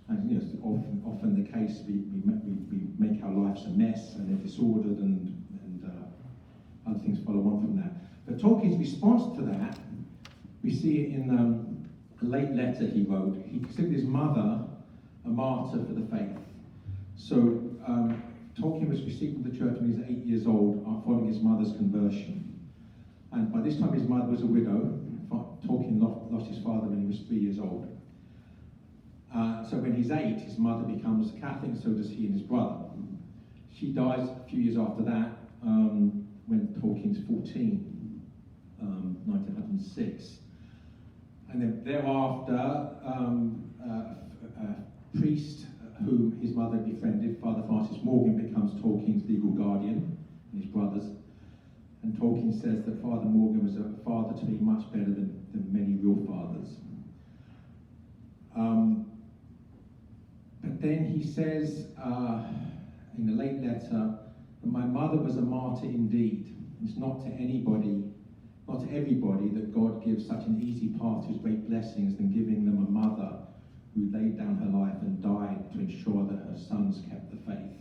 And you know, it's often the case we make our lives a mess and they're disordered and other things follow on from that. But Tolkien's response to that, we see it in a late letter he wrote. He considered his mother a martyr for the faith. So Tolkien was received in the church when he was 8 years old, following his mother's conversion. And by this time his mother was a widow. Tolkien lost his father when he was 3 years old. So when he's 8, his mother becomes a Catholic, and so does he and his brother. She dies a few years after that, when Tolkien's 14, 1906. And then thereafter, a priest whom his mother befriended, Father Francis Morgan, becomes Tolkien's legal guardian, and his brothers. And Tolkien says that Father Morgan was a father to me much better than many real fathers. But then he says in a late letter that my mother was a martyr indeed. It's not to everybody that God gives such an easy path to his great blessings than giving them a mother who laid down her life and died to ensure that her sons kept the faith.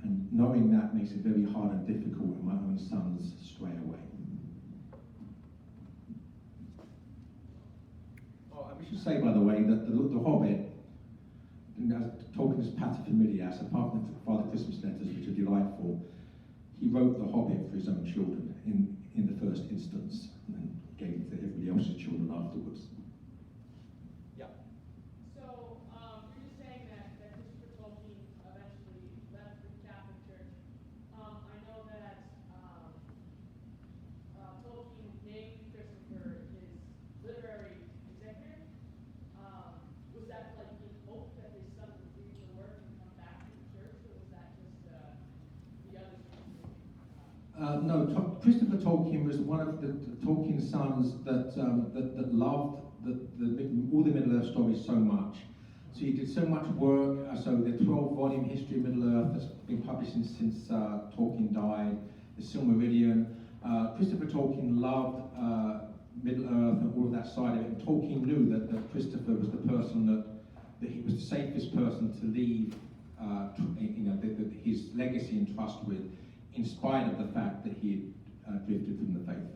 And knowing that makes it very hard and difficult when my own sons stray away. Oh, and we should say, by the way, that the Hobbit, Tolkien's paterfamilias, apart from the Father Christmas letters, which are delightful, he wrote the Hobbit for his own children in the first instance, and then gave it to everybody else's children afterwards. Yeah. So, you're just saying that Christopher Tolkien eventually left the Catholic Church. I know that Tolkien named Christopher his literary executor. Was that like in hope that his son would leave the work and come back to the church, or was that just the other thing? No, Christopher Tolkien was one of the Tolkien sons that loved all the Middle-earth stories so much. So he did so much work. So the 12-volume history of Middle-earth that's been published since Tolkien died, the Silmarillion. Christopher Tolkien loved Middle-earth and all of that side of it. And Tolkien knew that Christopher was the person that he was the safest person to leave his legacy and trust with, in spite of the fact that he had drifted from the faith.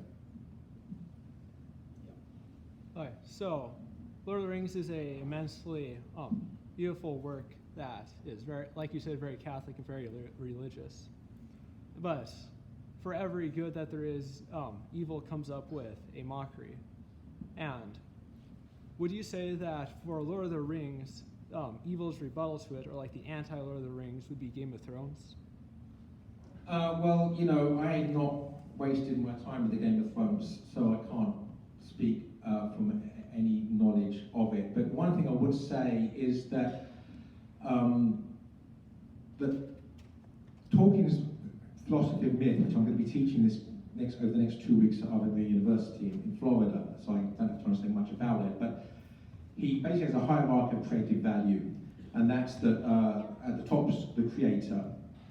Okay, so Lord of the Rings is a immensely beautiful work that is very, like you said, very Catholic and very religious. But for every good that there is, evil comes up with a mockery. And would you say that for Lord of the Rings, evil's rebuttal to it, or like the anti-Lord of the Rings, would be Game of Thrones? Well, I had not wasted my time with the Game of Thrones, so I can't speak from any knowledge of it. But one thing I would say is that Tolkien's philosophy of myth, which I'm going to be teaching over the next 2 weeks at Harvard University in Florida, so I don't have to say much about it, but he basically has a hierarchy of creative value, and that's that at the top's the creator,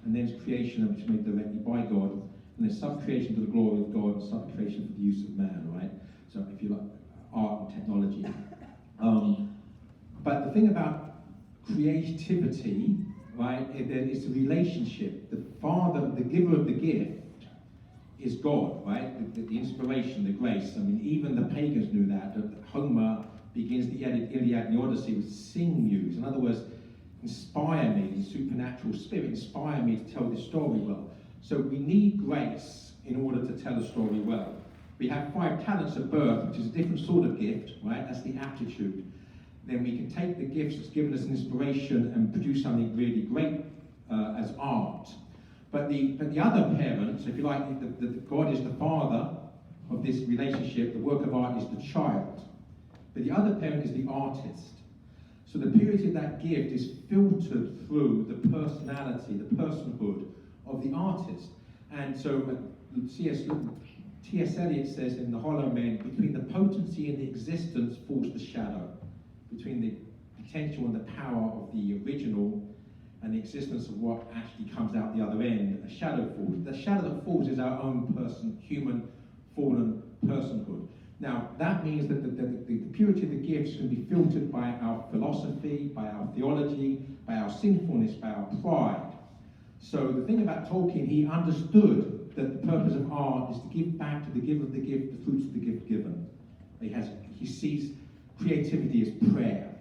and then it's creation, which is made directly by God, and there's sub-creation to the glory of God and sub-creation for the use of man, right? So if you like, art and technology. But the thing about creativity, right, is the relationship. The father, the giver of the gift, is God, right? The inspiration, the grace. I mean, even the pagans knew that. Homer begins the Iliad and the Odyssey with sing muse. In other words, inspire me, the supernatural spirit, inspire me to tell this story well. So we need grace in order to tell a story well. We have 5 talents at birth, which is a different sort of gift, right? That's the aptitude. Then we can take the gifts that's given us an inspiration and produce something really great as art. But the other parent, so if you like, God is the father of this relationship, the work of art is the child. But the other parent is the artist. So the purity of that gift is filtered through the personality, the personhood of the artist. And so T.S. Eliot says in The Hollow Men, between the potency and the existence falls the shadow. Between the potential and the power of the original and the existence of what actually comes out the other end, a shadow falls. The shadow that falls is our own human, fallen personhood. Now, that means that the purity of the gifts can be filtered by our philosophy, by our theology, by our sinfulness, by our pride. So the thing about Tolkien, he understood that the purpose of art is to give back to the giver of the gift the fruits of the gift given. He sees creativity as prayer,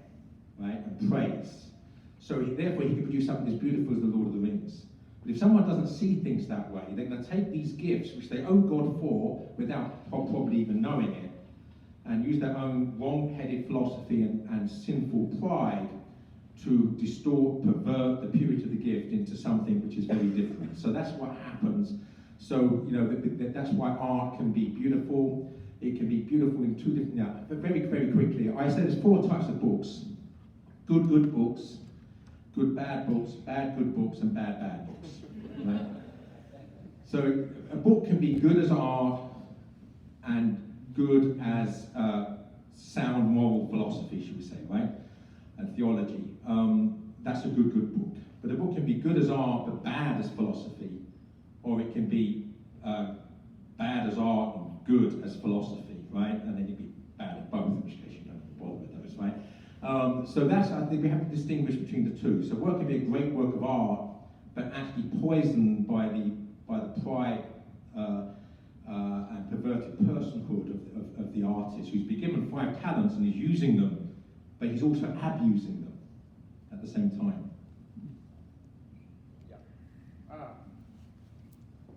right, and praise. So therefore he can produce something as beautiful as the Lord of the Rings. But if someone doesn't see things that way, they're going to take these gifts, which they owe God for, without probably even knowing it, and use their own wrong-headed philosophy and sinful pride to distort, pervert the purity of the gift into something which is very different. So that's what happens. So, that's why art can be beautiful. It can be beautiful in 2 different... Now, very, very quickly, I say there's 4 types of books. Good books, good bad books, bad good books, and bad books. Right? So a book can be good as art and good as sound moral philosophy, should we say, right? And theology. That's a good book. But a book can be good as art but bad as philosophy, or it can be bad as art and good as philosophy, right? And then it can be bad at both, in which case you don't bother with those, right? So that's, I think we have to distinguish between the two. So work can be a great work of art, but actually poisoned by the pride and perverted personhood of the artist, who's been given 5 talents and is using them, but he's also abusing them at the same time. Yeah.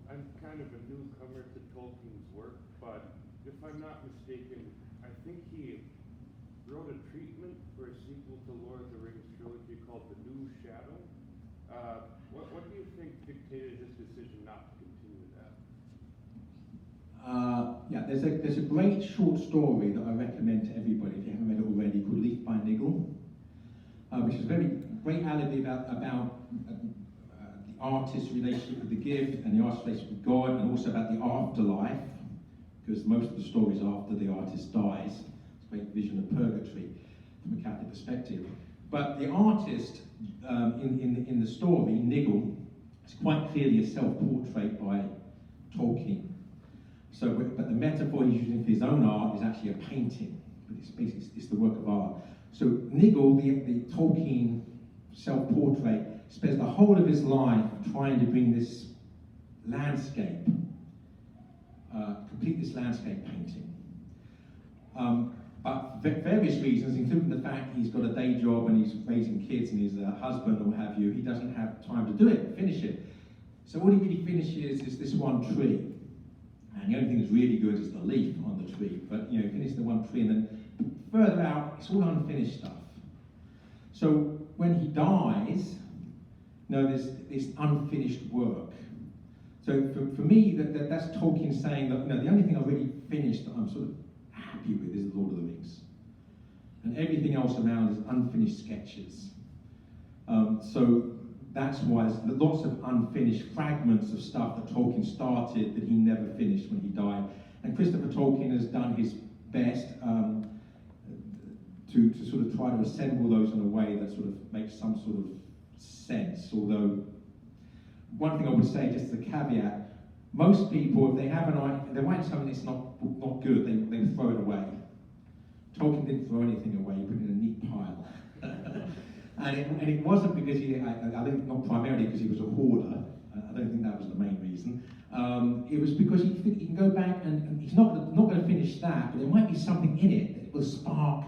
I'm kind of a newcomer to Tolkien's work, but if I'm not mistaken, I think he wrote a treatment for a sequel to Lord of the Rings trilogy called The New Shadow. What do you think dictated his decision not to continue that? Yeah, there's a great short story that I recommend to everybody if you haven't read it already, called Leaf by Niggle, which is a very great alibi about the artist's relationship with the gift and the artist's relationship with God, and also about the afterlife, because most of the story is after the artist dies. It's a great vision of purgatory from a Catholic perspective. But the artist in the story, Niggle, is quite clearly a self-portrait by Tolkien. So, but the metaphor he's using for his own art is actually a painting, but it's the work of art. So Niggle, the Tolkien self-portrait, spends the whole of his life trying to bring this landscape, complete this landscape painting. But for various reasons, including the fact he's got a day job and he's raising kids and he's a husband or what have you, he doesn't have time to do it, finish it. So all he really finishes is this one tree. And the only thing that's really good is the leaf on the tree. But you know, finish the one tree, and then further out, it's all unfinished stuff. So when he dies, there's this unfinished work. So for me, that's Tolkien saying that the only thing I've really finished that I'm sort of happy with is The Lord of the Rings. And everything else around is unfinished sketches. So that's why there's lots of unfinished fragments of stuff that Tolkien started that he never finished when he died. And Christopher Tolkien has done his best to sort of try to assemble those in a way that sort of makes some sort of sense. Although, one thing I would say, just as a caveat, most people, if they have an idea, if they write something that's not good, they throw it away. Tolkien didn't throw anything away, he put it in a neat pile. And it wasn't because I think not primarily because he was a hoarder. I don't think that was the main reason. It was because he can go back and he's not going to finish that, but there might be something in it that will spark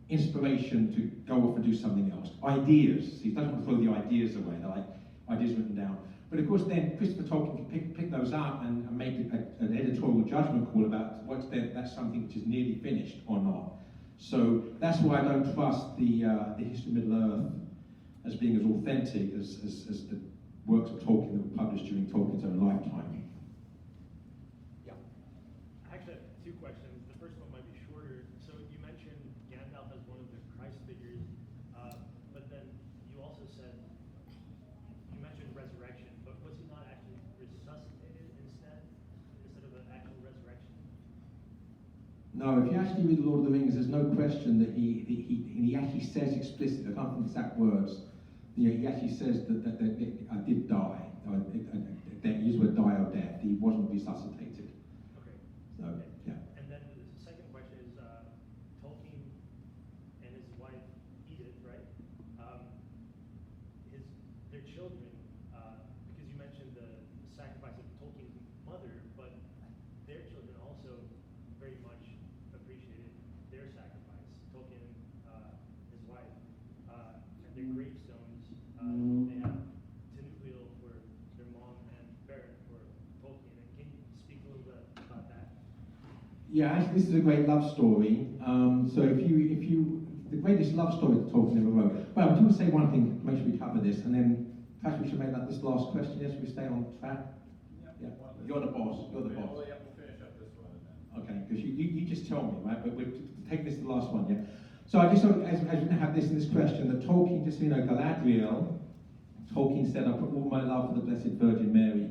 inspiration to go off and do something else. Ideas. He doesn't want to throw the ideas away. They're like ideas written down. But of course, then Christopher Tolkien can pick those up and make an editorial judgment call about that's something which is nearly finished or not. So that's why I don't trust the history of Middle-earth as being as authentic as the works of Tolkien that were published during Tolkien's own lifetime. Yeah. I actually have 2 questions. The first one might be shorter. So you mentioned Gandalf as one of the Christ figures, but then you also said, you mentioned resurrection, but was he not actually resuscitated instead of an actual resurrection? No, if you actually read The Lord of the Rings, there's no question that he actually says explicitly, I can't think the exact words, he actually says that I did die. That he used the word die or death. He wasn't resuscitated. Okay. So, yeah. And then the second question is, Tolkien and his wife, Edith, right? Their children, because you mentioned the sacrifice of Tolkien's mother, but their children also very much appreciated their sacrifice. Tolkien, his wife, and their gravestones, they have Tinuviel for their mom and Barrett for Tolkien. And can you speak a little bit about that? Yeah, actually, this is a great love story. So if you, the greatest love story that Tolkien ever wrote. Well, I do want to say one thing, make sure we cover this, and then perhaps we should make that this last question. Yes, we stay on track. Yeah. You're the boss. You're the boss. Well, yeah, we'll finish up this one and then. Okay, because you just tell me, right? But we're taking this to the last one, yeah. So I just, as we have this in this question, that Tolkien, just Galadriel, Tolkien said, "I put all my love for the Blessed Virgin Mary."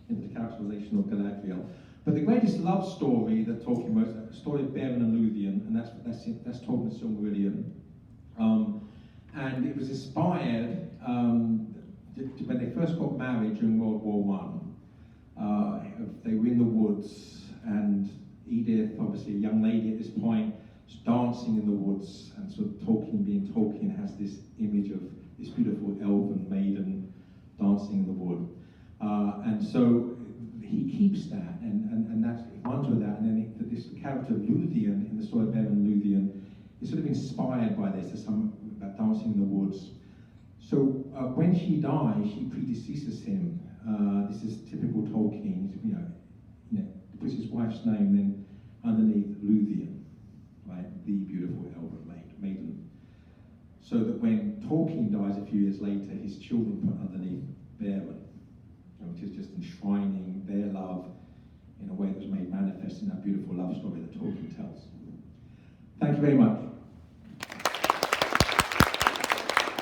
into the characterization of Galadriel. But the greatest love story that Tolkien wrote is the story of Beren and Luthien, and that's told in the Silmarillion. And it was inspired when they first got married during World War One. They were in the woods, and Edith, obviously a young lady at this point, was dancing in the woods, and sort of Tolkien, being Tolkien, has this image of this beautiful elven maiden dancing in the wood. And so he keeps that, and that's, it runs with that, and then this character of Luthien in the story of Beren and Luthien is sort of inspired by this. There's some about dancing in the woods. So when she dies, she predeceases him. This is typical Tolkien. Puts his wife's name then underneath Luthien, right? The beautiful elven maiden. So that when Tolkien dies a few years later, his children put underneath Beren, which is just enshrining their love in a way that was made manifest in that beautiful love story that Tolkien tells. Thank you very much.